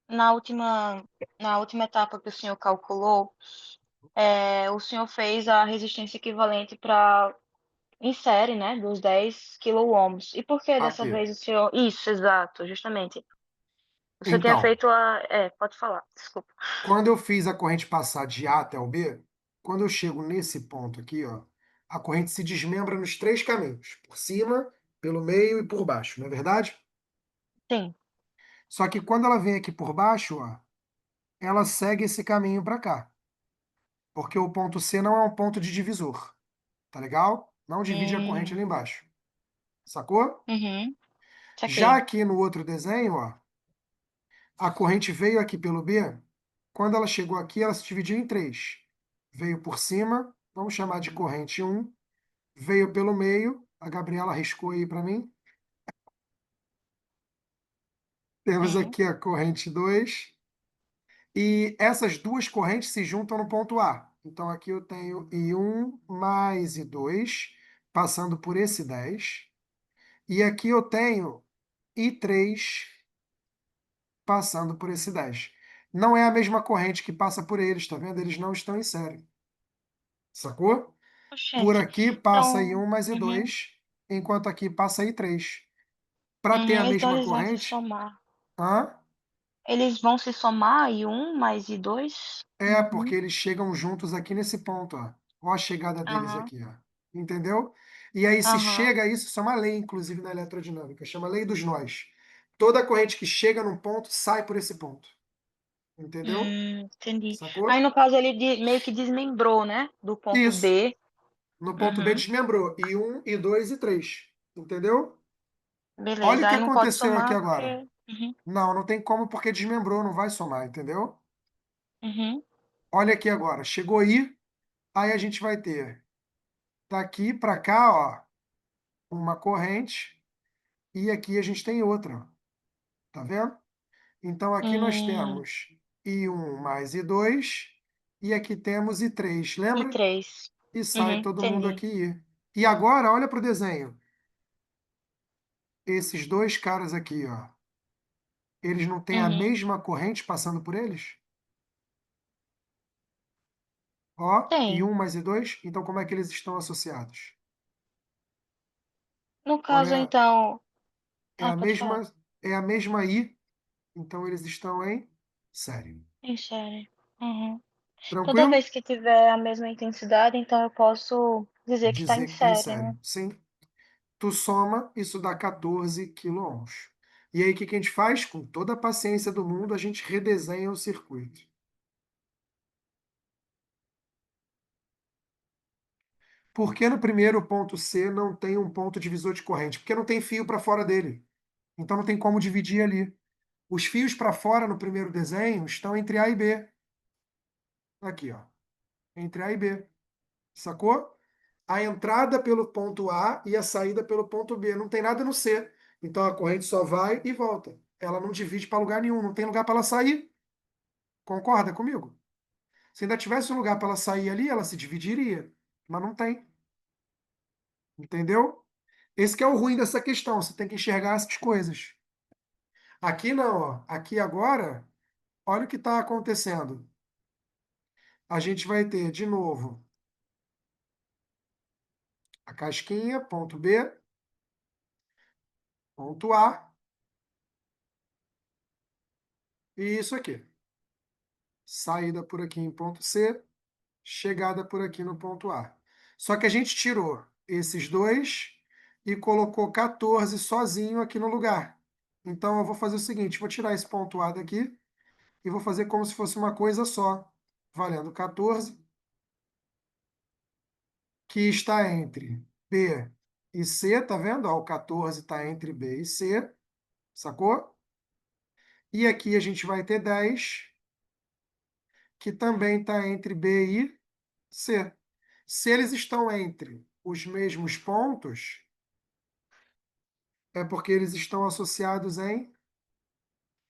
na última na última etapa que o senhor calculou, o senhor fez a resistência equivalente para em série, né, dos 10 quiloohms. E por que dessa AP. vez o senhor isso, exato, justamente. O senhor tinha Então, feito a pode falar, desculpa. quando eu fiz a corrente passar de A até o B, quando eu chego nesse ponto aqui, ó, a corrente se desmembra nos 3 caminhos, por cima, pelo meio e por baixo, não é verdade? Sim. Só que quando ela vem aqui por baixo, ó, ela segue esse caminho para cá, porque o ponto C não é um ponto de divisor, tá legal? Não divide a corrente Hum. ali embaixo, sacou? Uhum. Já Saquei. aqui no outro desenho, ó, a corrente veio aqui pelo B, quando ela chegou aqui, ela se dividiu em 3. Veio por cima, vamos chamar de corrente 1, veio pelo meio, a Gabriela riscou aí para mim. Temos Sim. aqui a corrente 2, e essas duas correntes se juntam no ponto A. Então aqui eu tenho I1 mais I2, passando por esse 10, e aqui eu tenho I3 passando por esse 10. Não é a mesma corrente que passa por eles, tá vendo? Eles não estão em série. Sacou? Por Oxente. aqui passa Então I1 mais uhum, I2, enquanto aqui passa I3. Para ter a então mesma eles vão se corrente, somar. hã? eles vão se somar, I1 mais I2? É, porque Uhum. eles chegam juntos aqui nesse ponto, ó. Ó a chegada deles Aham, aqui, ó. Entendeu? E aí, se aham. chega isso, isso é uma lei, inclusive, na eletrodinâmica, chama lei dos nós. Toda corrente que chega num ponto, sai por esse ponto. Entendeu? Entendi. Aí Sacou? no caso ele meio que desmembrou, né, do ponto Isso. B. No ponto B Uhum. desmembrou. E um, e dois, e três. Entendeu? Olha o Beleza, que aí não pode aconteceu aqui somar agora. porque uhum, Não, não tem como porque desmembrou, não vai somar, entendeu? uhum, Olha aqui agora. Chegou aí a gente vai ter daqui para cá, ó, uma corrente. E aqui a gente tem outra, ó. Tá vendo? Então aqui nós hum, temos I1 mais I2 e aqui temos I3, e lembra? 3. E sai Uhum, todo mundo entendi. aqui I. E agora, olha para o desenho. Esses dois caras aqui, ó, eles não têm a Uhum, mesma corrente passando por eles? Ó, tem. I1 mais I2. Então como é que eles estão associados? No caso Olha, então é a pode falar. mesma, é a mesma I, então eles estão em série. Em série. Uhum. Toda Tranquilo? vez que tiver a mesma intensidade, então eu posso dizer que está em Dizer que está em série, série. né? Sim. Tu soma, isso dá 14 quiloohms. E aí, o que que a gente faz? Com toda a paciência do mundo, a gente redesenha o circuito. Por que no primeiro ponto C não tem um ponto divisor de corrente? Porque não tem fio para fora dele. Então não tem como dividir ali. Os fios para fora no primeiro desenho estão entre A e B. Aqui, ó. Entre A e B. Sacou? A entrada pelo ponto A e a saída pelo ponto B. Não tem nada no C. Então a corrente só vai e volta. Ela não divide para lugar nenhum. Não tem lugar para ela sair. Concorda comigo? Se ainda tivesse um lugar para ela sair ali, ela se dividiria. Mas não tem. Entendeu? Esse que é o ruim dessa questão. Você tem que enxergar essas coisas. Aqui não, ó. Aqui agora, olha o que está acontecendo. A gente vai ter, de novo, a casquinha, ponto B, ponto A, e isso aqui. Saída por aqui em ponto C, chegada por aqui no ponto A. Só que a gente tirou esses dois e colocou 14 sozinho aqui no lugar. Então eu vou fazer o seguinte, vou tirar esse ponto A daqui e vou fazer como se fosse uma coisa só, valendo 14, que está entre B e C, tá vendo? Ó, o 14 está entre B e C, sacou? E aqui a gente vai ter 10, que também está entre B e C. Se eles estão entre os mesmos pontos, é porque eles estão associados em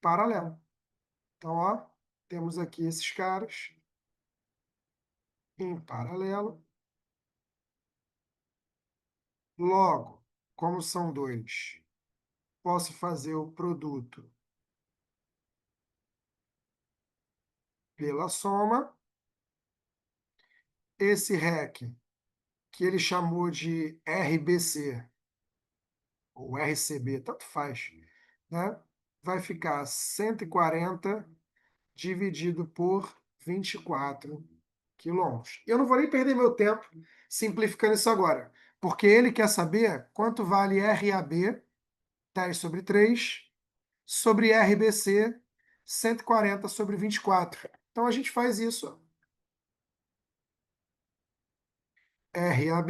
paralelo. Então, ó, temos aqui esses caras em paralelo. Logo, como são dois, posso fazer o produto pela soma. Esse REC, que ele chamou de RBC, ou RCB, tanto faz, né? Vai ficar 140 dividido por 24 quilômetros. Eu não vou nem perder meu tempo simplificando isso agora, porque ele quer saber quanto vale RAB, 10 sobre 3, sobre RBC, 140 sobre 24. Então a gente faz isso. RAB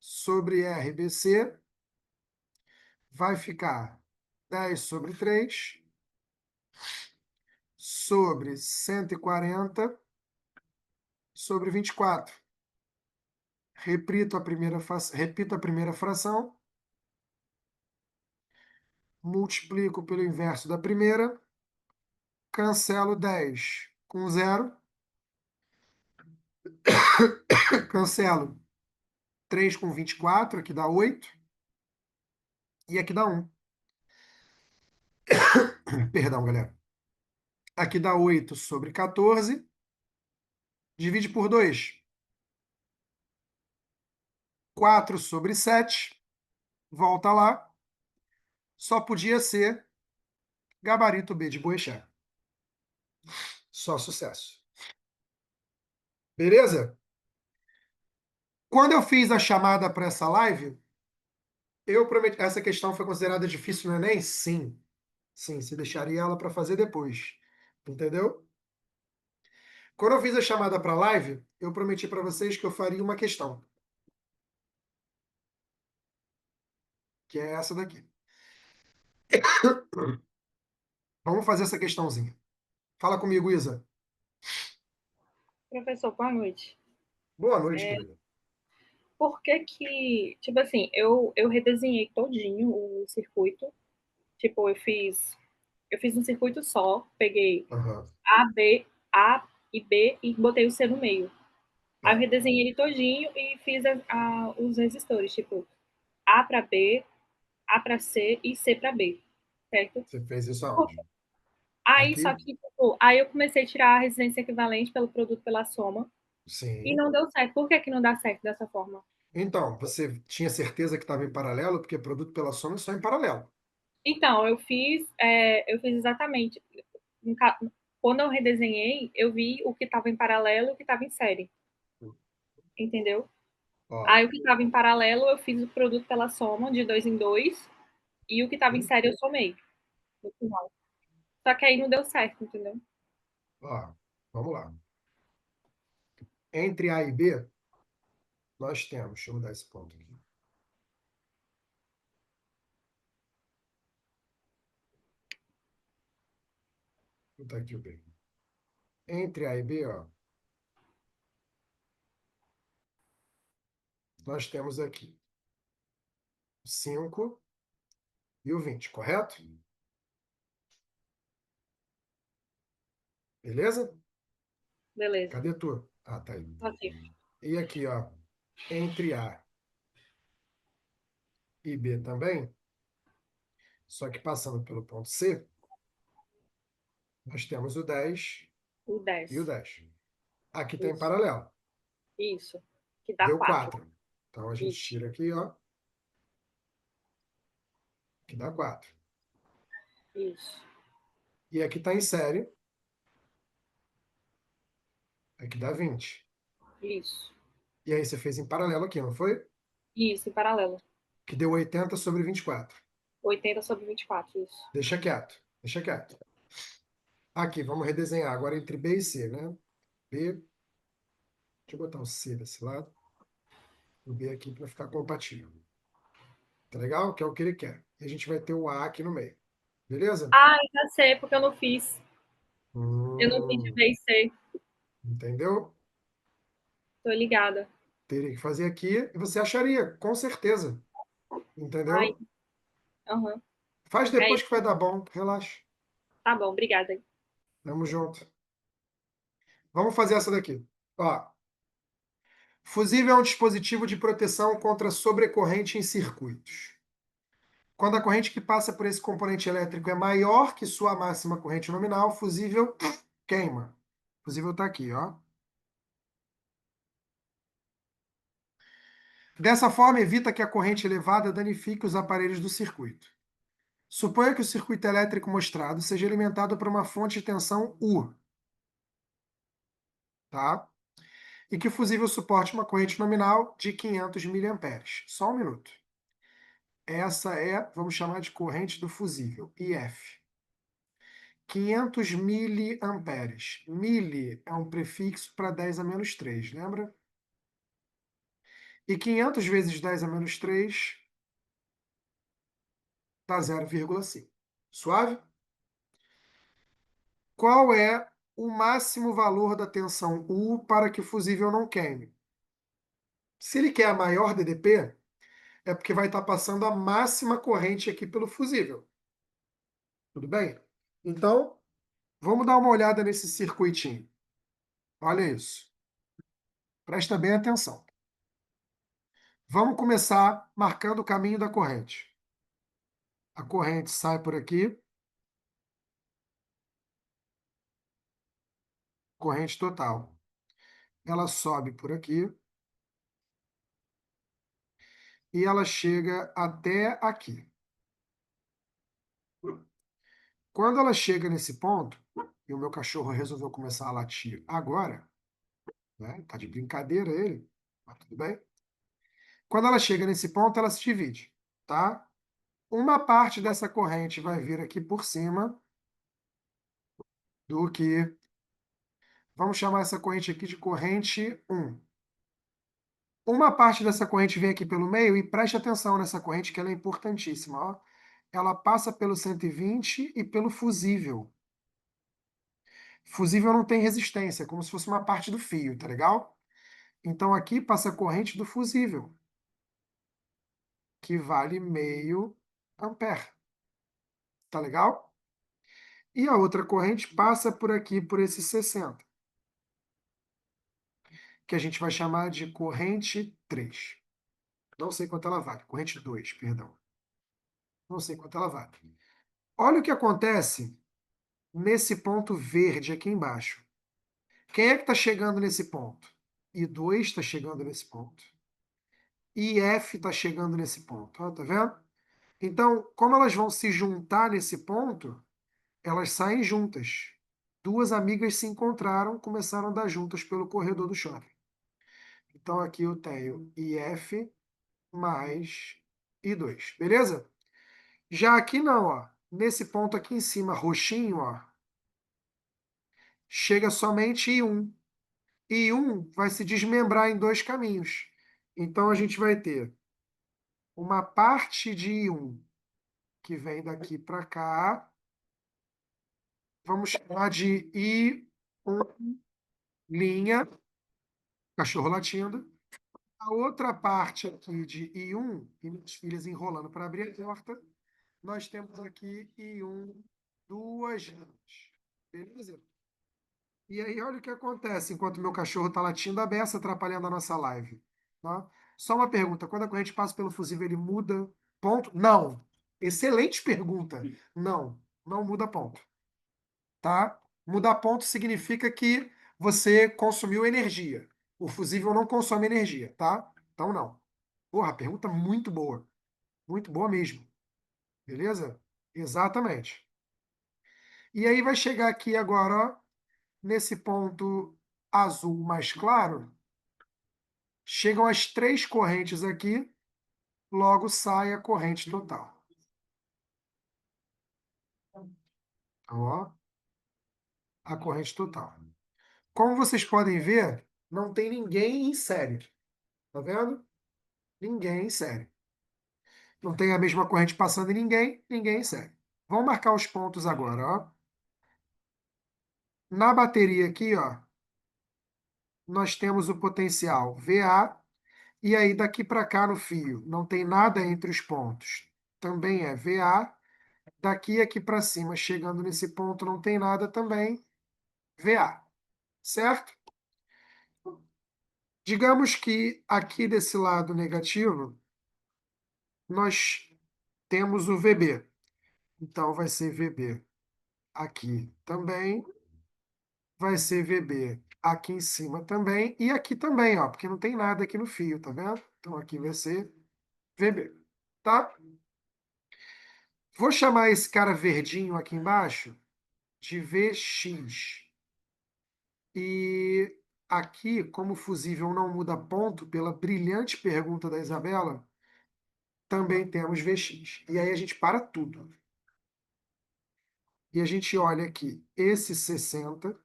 sobre RBC vai ficar 10 sobre 3 sobre 140 sobre 24. Repito a primeira fração, multiplico pelo inverso da primeira, cancelo 10 com zero, cancelo 3 com 24, aqui dá 8, e aqui dá 1. Perdão, galera. Aqui dá 8 sobre 14, divide por 2. 4 sobre 7, volta lá, só podia ser gabarito B de Boechat. Só sucesso. Beleza? Quando eu fiz a chamada para essa live, eu prometi. Essa questão foi considerada difícil no Enem? Sim. Sim, você deixaria ela para fazer depois. Entendeu? Quando eu fiz a chamada para a live, eu prometi para vocês que eu faria uma questão, que é essa daqui. Vamos fazer essa questãozinha. Fala comigo, Isa. Professor, boa noite. Boa noite, querida. Por que que, tipo assim, eu redesenhei todinho o circuito. Tipo, eu fiz um circuito só, peguei Aham. A e B e botei o C no meio. Aí eu Tá. redesenhei ele todinho e fiz os resistores, tipo, A para B, A para C e C para B, certo? Você fez isso aonde? Aí, só Aqui? que, tipo, aí eu comecei a tirar a resistência equivalente pelo produto pela soma e Sim. não deu certo. Por que que não dá certo dessa forma? Então, você tinha certeza que estava em paralelo, porque produto pela soma é só em paralelo. Então, eu fiz exatamente. no ca- Quando eu redesenhei, eu vi o que estava em paralelo e o que estava em série, entendeu? Ó. Aí o que estava em paralelo, eu fiz o produto pela soma de dois em dois, e o que estava em série eu somei no final. Só que aí não deu certo, entendeu? Ó. Vamos lá. Entre A e B, nós temos. Deixa eu mudar esse ponto aqui. Vou botar aqui o B. Entre A e B, ó, nós temos aqui o 5 e o 20, correto? Beleza? Beleza. Cadê tu? Ah, tá aí. Ok. E aqui, ó, entre A e B também, só que passando pelo ponto C, nós temos o 10 O e o 10. 10. Aqui está em Isso. paralelo. Isso. Que dá Deu 4. 4. Então a gente Isso. tira aqui, ó, que dá 4. Isso. E aqui está em série, aqui dá 20. Isso. E aí você fez em paralelo aqui, não foi? Isso, em paralelo. Que deu 80 sobre 24. 80/24, isso. Deixa quieto, deixa quieto. Aqui, vamos redesenhar agora entre B e C, né? B, deixa eu botar o C desse lado, o B aqui para ficar compatível. Tá legal? Que é o que ele quer. E a gente vai ter o A aqui no meio. Beleza? Ah, já sei, porque eu não fiz. Eu não fiz de Hum, B e C. entendeu? Tô ligada. Teria que fazer aqui e você acharia, com certeza. Ai, Entendeu? aham. Faz É depois que vai isso. dar bom, relaxa. Tá bom, obrigada. Tamo junto. Vamos fazer essa daqui. Ó, fusível é um dispositivo de proteção contra sobrecorrente em circuitos. Quando a corrente que passa por esse componente elétrico é maior que sua máxima corrente nominal, o fusível queima. O fusível está aqui, ó. Dessa forma, evita que a corrente elevada danifique os aparelhos do circuito. Suponha que o circuito elétrico mostrado seja alimentado por uma fonte de tensão U, tá? E que o fusível suporte uma corrente nominal de 500 miliamperes. Só um minuto. Essa é, vamos chamar de corrente do fusível, IF. 500 miliamperes. Mili é um prefixo para 10 a menos 3, lembra? E 500 vezes 10 a menos 3 dá 0,5. Suave? Qual é o máximo valor da tensão U para que o fusível não queime? Se ele quer a maior DDP, é porque vai estar passando a máxima corrente aqui pelo fusível. Tudo bem? Então, vamos dar uma olhada nesse circuitinho. Olha isso. Presta bem atenção. Vamos começar marcando o caminho da corrente. A corrente sai por aqui, corrente total. Ela sobe por aqui e ela chega até aqui. Quando ela chega nesse ponto, e o meu cachorro resolveu começar a latir agora, né? Tá de brincadeira ele, mas tudo bem. Quando ela chega nesse ponto, ela se divide, tá? Uma parte dessa corrente vai vir aqui por cima do que... Vamos chamar essa corrente aqui de corrente 1. Uma parte dessa corrente vem aqui pelo meio e preste atenção nessa corrente que ela é importantíssima, ó. Ela passa pelo 120 e pelo fusível. Fusível não tem resistência, é como se fosse uma parte do fio, tá legal? Então aqui passa a corrente do fusível, que vale meio ampere. Tá legal? E a outra corrente passa por aqui, por esse 60, que a gente vai chamar de corrente 3. Não sei quanto ela vale. Corrente 2, perdão. Não sei quanto ela vale. Olha o que acontece nesse ponto verde aqui embaixo. Quem é que está chegando nesse ponto? I2 está chegando nesse ponto. IF está chegando nesse ponto. Ó, tá vendo? Então, como elas vão se juntar nesse ponto, elas saem juntas. Duas amigas se encontraram, começaram a dar juntas pelo corredor do shopping. Então, aqui eu tenho IF mais I2, beleza? Já aqui não, ó. Nesse ponto aqui em cima, roxinho, ó, chega somente I1. I1 vai se desmembrar em dois caminhos. Então, a gente vai ter uma parte de I1 que vem daqui para cá. Vamos chamar de I1 linha, cachorro latindo. A outra parte aqui de I1, e minhas filhas enrolando para abrir a porta, nós temos aqui I1, duas linhas. Beleza? E aí, olha o que acontece enquanto meu cachorro está latindo a beça, atrapalhando a nossa live. Tá? Só uma pergunta: quando a corrente passa pelo fusível, ele muda ponto? Não. Excelente pergunta. Não, não muda ponto. Tá? Mudar ponto significa que você consumiu energia. O fusível não consome energia, tá? Então, não. Porra, pergunta muito boa. Muito boa mesmo. Beleza? Exatamente. E aí vai chegar aqui agora, ó, nesse ponto azul mais claro, chegam as três correntes aqui, logo sai a corrente total. Então, ó, a corrente total. Como vocês podem ver, não tem ninguém em série. Tá vendo? Ninguém em série. Não tem a mesma corrente passando em ninguém, ninguém em série. Vamos marcar os pontos agora, ó. Na bateria aqui, ó, nós temos o potencial VA, e aí daqui para cá no fio não tem nada entre os pontos. Também é VA. Daqui aqui para cima, chegando nesse ponto, não tem nada também, VA. Certo? Digamos que aqui desse lado negativo, nós temos o VB. Então, vai ser VB aqui também, vai ser VB aqui em cima também, e aqui também, ó, porque não tem nada aqui no fio, tá vendo? Então, aqui vai ser VB, tá? Vou chamar esse cara verdinho aqui embaixo de VX. E aqui, como o fusível não muda ponto, pela brilhante pergunta da Isabela, também temos VX. E aí a gente para tudo. E a gente olha aqui, esse 60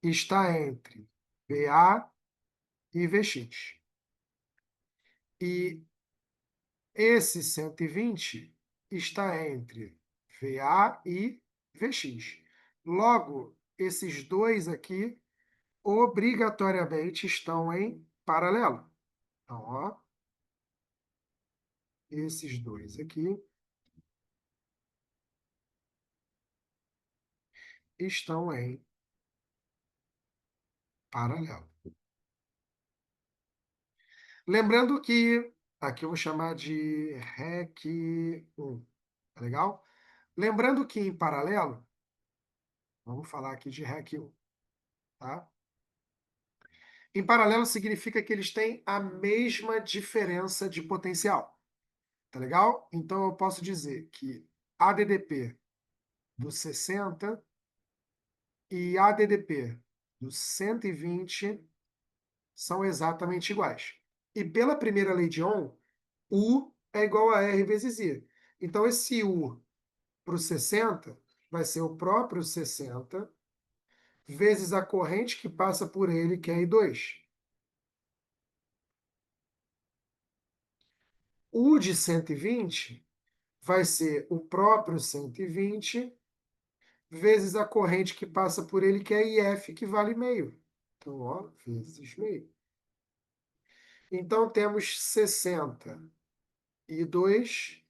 está entre VA e VX. E esse 120 está entre VA e VX. Logo, esses dois aqui obrigatoriamente estão em paralelo. Então, ó, esses dois aqui estão em paralelo. Lembrando que, aqui eu vou chamar de REC 1, tá legal? Lembrando que em paralelo, vamos falar aqui de REC 1, tá? Em paralelo significa que eles têm a mesma diferença de potencial. Tá legal? Então, eu posso dizer que ADDP do 60 e ADDP do 120 são exatamente iguais. E pela primeira lei de Ohm, U é igual a R vezes I. Então, esse U para o 60 vai ser o próprio 60 vezes a corrente que passa por ele, que é I2. U de 120 vai ser o próprio 120 vezes a corrente que passa por ele, que é IF, que vale meio. Então, ó, vezes meio. Então, temos 60 e 2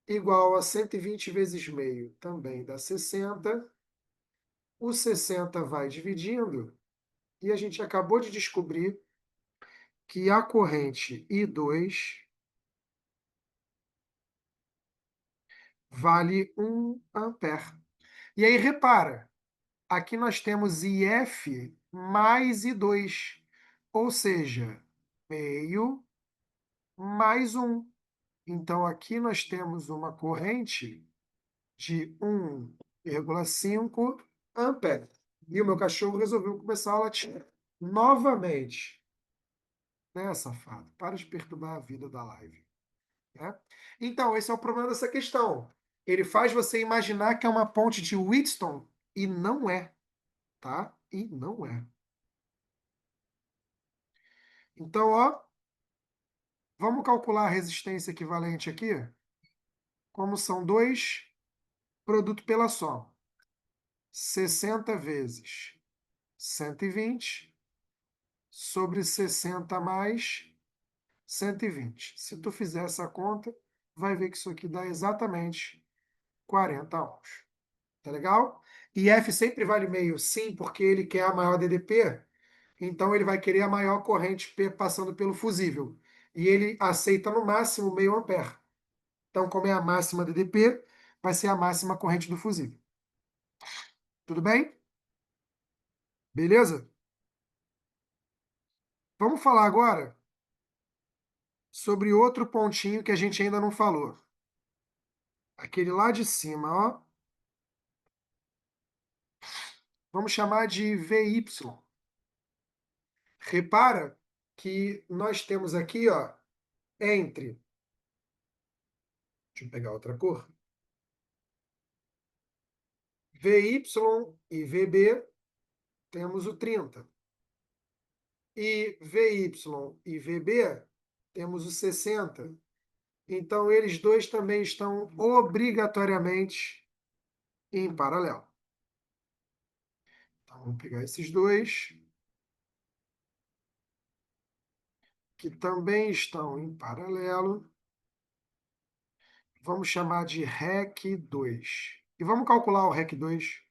igual a 120 vezes meio, também dá 60. O 60 vai dividindo, e a gente acabou de descobrir que a corrente I2 vale 1 ampere. E aí, repara, aqui nós temos IF mais I2, ou seja, meio mais 1. Então, aqui nós temos uma corrente de 1,5 ampere. E o meu cachorro resolveu começar a latir novamente. Né, safado? Para de perturbar a vida da live. Né? Então, esse é o problema dessa questão. Ele faz você imaginar que é uma ponte de Wheatstone e não é, tá? E não é. Então, ó, vamos calcular a resistência equivalente aqui? Como são dois produtos pela soma. 60 vezes 120 sobre 60 mais 120. Se tu fizer essa conta, vai ver que isso aqui dá exatamente 40 ohms. Tá legal? E F sempre vale meio, sim, porque ele quer a maior DDP, então ele vai querer a maior corrente passando pelo fusível. E ele aceita no máximo meio ampere. Então, como é a máxima DDP, vai ser a máxima corrente do fusível. Tudo bem? Beleza? Vamos falar agora sobre outro pontinho que a gente ainda não falou. Aquele lá de cima, ó. Vamos chamar de VY. Repara que nós temos aqui, ó, entre. Deixa eu pegar outra cor. VY e VB, temos o 30. E VY e VB, temos o 60. Então, eles dois também estão obrigatoriamente em paralelo. Então, vamos pegar esses dois, que também estão em paralelo. Vamos chamar de REC 2. E vamos calcular o REC 2.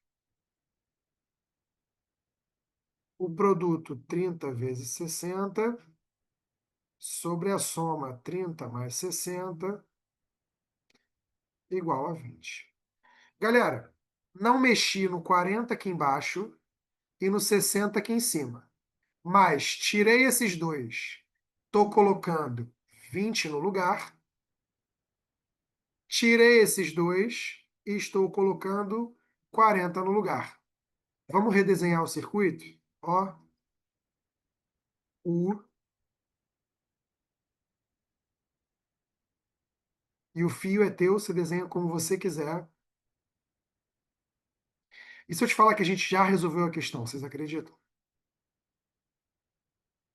O produto 30 vezes 60 sobre a soma 30 mais 60 igual a 20. Galera, não mexi no 40 aqui embaixo e no 60 aqui em cima. Mas tirei esses dois. Estou colocando 20 no lugar. Tirei esses dois e estou colocando 40 no lugar. Vamos redesenhar o circuito? Ó, U. E o fio é teu, você desenha como você quiser. E se eu te falar que a gente já resolveu a questão, vocês acreditam?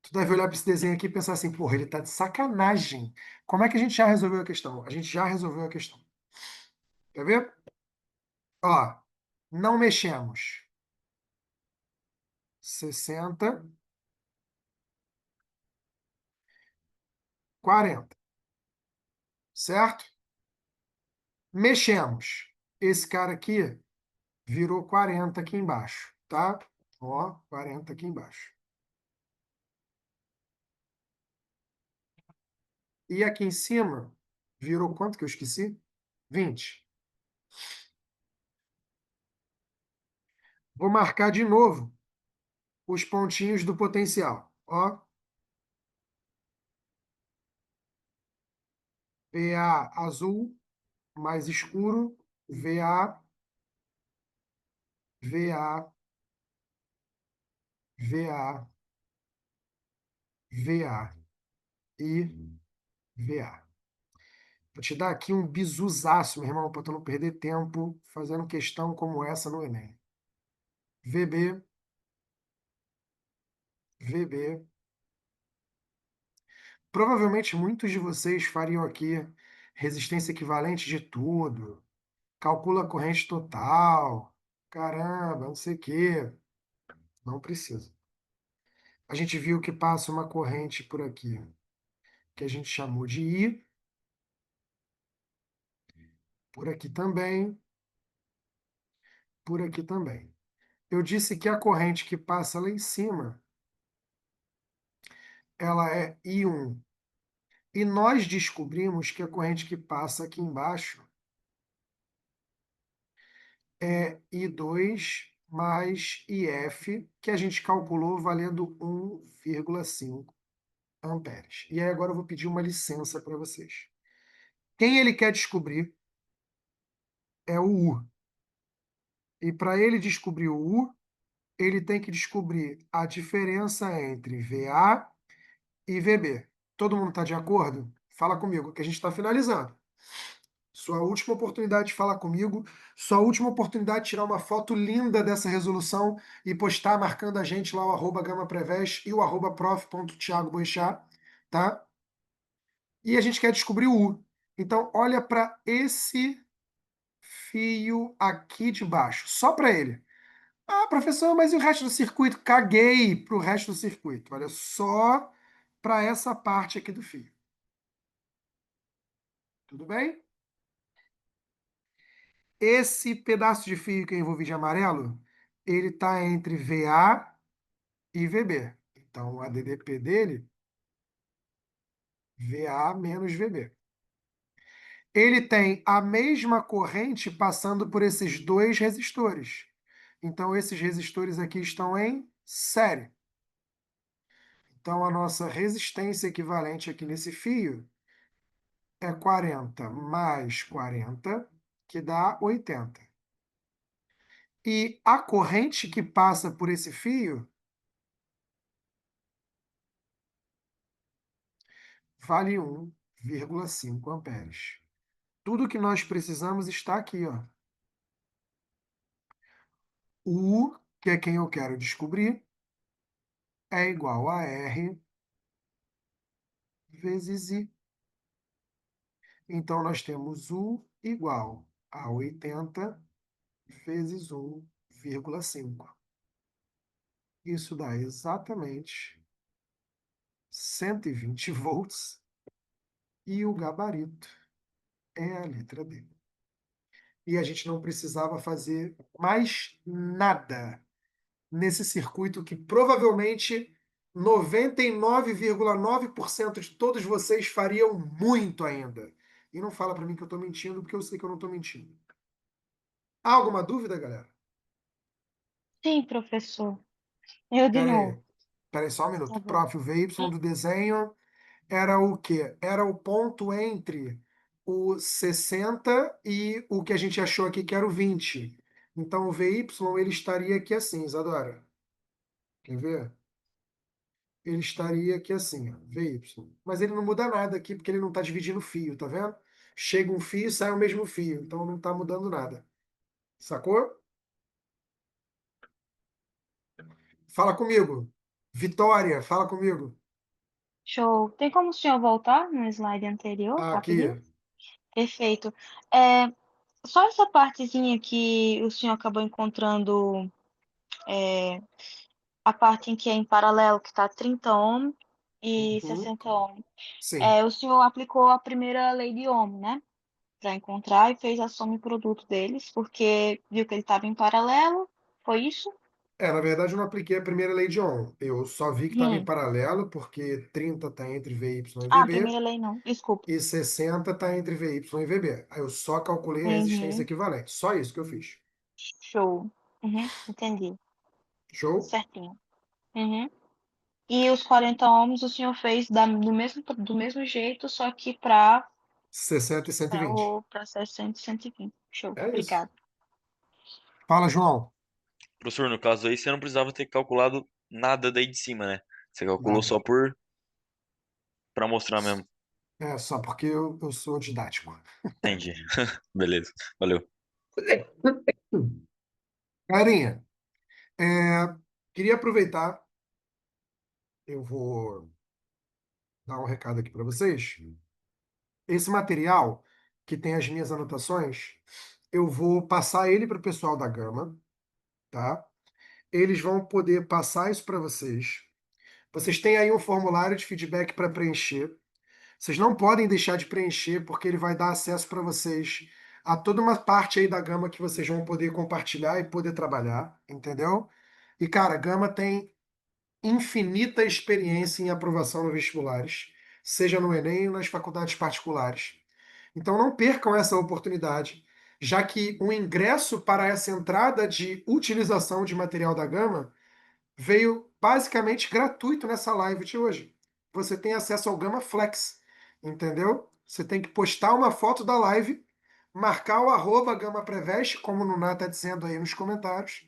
Tu deve olhar para esse desenho aqui e pensar assim, porra, ele tá de sacanagem. Como é que a gente já resolveu a questão? A gente já resolveu a questão. Quer ver? Ó, não mexemos. 60, 40. Certo? Mexemos. Esse cara aqui virou 40 aqui embaixo, tá? Ó, 40 aqui embaixo. E aqui em cima, virou quanto que eu esqueci? 20. Vou marcar de novo os pontinhos do potencial. Ó, VA azul, mais escuro, VA, VA, VA, VA e VA. Vou te dar aqui um bisuzaço, meu irmão, para tu não perder tempo fazendo questão como essa no Enem. VB, VB. Provavelmente muitos de vocês fariam aqui resistência equivalente de tudo, calcula a corrente total, caramba, não sei o quê. Não precisa. A gente viu que passa uma corrente por aqui, que a gente chamou de I, por aqui também, por aqui também. Eu disse que a corrente que passa lá em cima, ela é I1. E nós descobrimos que a corrente que passa aqui embaixo é I2 mais IF, que a gente calculou valendo 1,5 amperes. E aí agora eu vou pedir uma licença para vocês. Quem ele quer descobrir é o U. E para ele descobrir o U, ele tem que descobrir a diferença entre VA e VB. Todo mundo está de acordo? Fala comigo, que a gente está finalizando. Sua última oportunidade de falar comigo, sua última oportunidade de tirar uma foto linda dessa resolução e postar marcando a gente lá, o @GamaPrevés e o @prof.thiagoboechat, tá? E a gente quer descobrir o U. Então, olha para esse fio aqui de baixo, só para ele. Ah, professor, mas e o resto do circuito? Caguei para o resto do circuito. Olha só para essa parte aqui do fio. Tudo bem? Esse pedaço de fio que eu envolvi de amarelo, ele está entre VA e VB. Então, a DDP dele, VA menos VB. Ele tem a mesma corrente passando por esses dois resistores. Então, esses resistores aqui estão em série. Então, a nossa resistência equivalente aqui nesse fio é 40 mais 40, que dá 80. E a corrente que passa por esse fio vale 1,5 amperes. Tudo que nós precisamos está aqui, ó. O U, que é quem eu quero descobrir, é igual a R vezes I. Então, nós temos U igual a 80 vezes 1,5. Isso dá exatamente 120 volts e o gabarito é a letra D. E a gente não precisava fazer mais nada nesse circuito que provavelmente 99,9% de todos vocês fariam muito ainda. E não fala para mim que eu estou mentindo, porque eu sei que eu não estou mentindo. Há alguma dúvida, galera? Sim, professor. Eu de Pera novo. aí. Pera aí só um Tá minuto. bom. Prof, o VY do desenho era o quê? Era o ponto entre o 60 e o que a gente achou aqui que era o 20. Então, o VY ele estaria aqui assim, Isadora. Quer ver? Ele estaria aqui assim, ó, VY. Mas ele não muda nada aqui, porque ele não está dividindo fio, tá vendo? Chega um fio e sai o mesmo fio, então não está mudando nada. Sacou? Fala comigo. Vitória, fala comigo. Show. Tem como o senhor voltar no slide anterior, rapidinho? Aqui. Perfeito. É, só essa partezinha que o senhor acabou encontrando, a parte em que é em paralelo, que está 30 ohm e Uhum. 60 ohm. Sim. O senhor aplicou a primeira lei de Ohm, né? Para encontrar e fez a soma e produto deles, porque viu que ele estava em paralelo. Foi isso? Na verdade, eu não apliquei a primeira lei de Ohm. Eu só vi que estava em Uhum. paralelo, porque 30 está entre VY e Ah, a VB, primeira lei não. Desculpa. e 60 está entre VY e VB. Aí eu só calculei a resistência Uhum. equivalente. Só isso que eu fiz. Show. Uhum. Entendi. Show? Certinho. Uhum. E os 40 ohms o senhor fez do mesmo jeito, só que para 60 e É 120. o processo 120. Show. É isso. Obrigado. Fala, João. Professor, no caso aí, você não precisava ter calculado nada daí de cima, né? Você calculou Nada. só pra mostrar mesmo. É, só porque eu sou didático. Entendi. Beleza. Valeu. Carinha, queria aproveitar, eu vou dar um recado aqui para vocês. Esse material, que tem as minhas anotações, eu vou passar ele para o pessoal da Gama, tá? Eles vão poder passar isso para vocês. Vocês têm aí um formulário de feedback para preencher. Vocês não podem deixar de preencher, porque ele vai dar acesso para vocês a toda uma parte aí da Gama que vocês vão poder compartilhar e poder trabalhar, entendeu? E, cara, a Gama tem infinita experiência em aprovação nos vestibulares, seja no Enem ou nas faculdades particulares. Então não percam essa oportunidade, já que o ingresso para essa entrada de utilização de material da Gama veio basicamente gratuito nessa live de hoje. Você tem acesso ao Gama Flex, entendeu? Você tem que postar uma foto da live, marcar o arroba Gama Preveste, como o Nuná está dizendo aí nos comentários.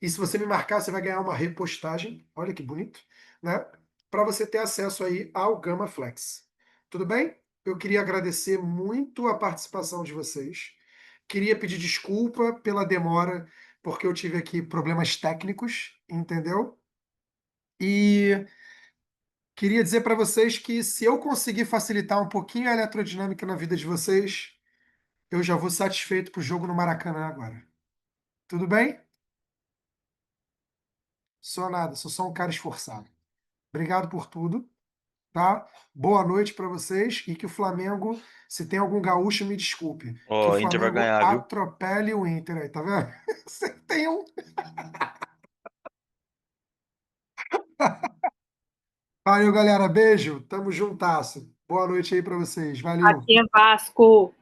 E se você me marcar, você vai ganhar uma repostagem. Olha que bonito, né? Para você ter acesso aí ao Gama Flex. Tudo bem? Eu queria agradecer muito a participação de vocês. Queria pedir desculpa pela demora, porque eu tive aqui problemas técnicos, entendeu? E queria dizer para vocês que se eu conseguir facilitar um pouquinho a eletrodinâmica na vida de vocês, eu já vou satisfeito pro jogo no Maracanã agora. Tudo bem? Sou nada, sou só um cara esforçado. Obrigado por tudo, tá? Boa noite para vocês e que o Flamengo, se tem algum gaúcho, me desculpe, que o Ó, a Inter vai Flamengo ganhar, viu? atropele o Inter aí, tá vendo? Você tem um. Valeu, galera. Beijo. Tamo juntasso. Boa noite aí para vocês. Valeu. Aqui é Vasco.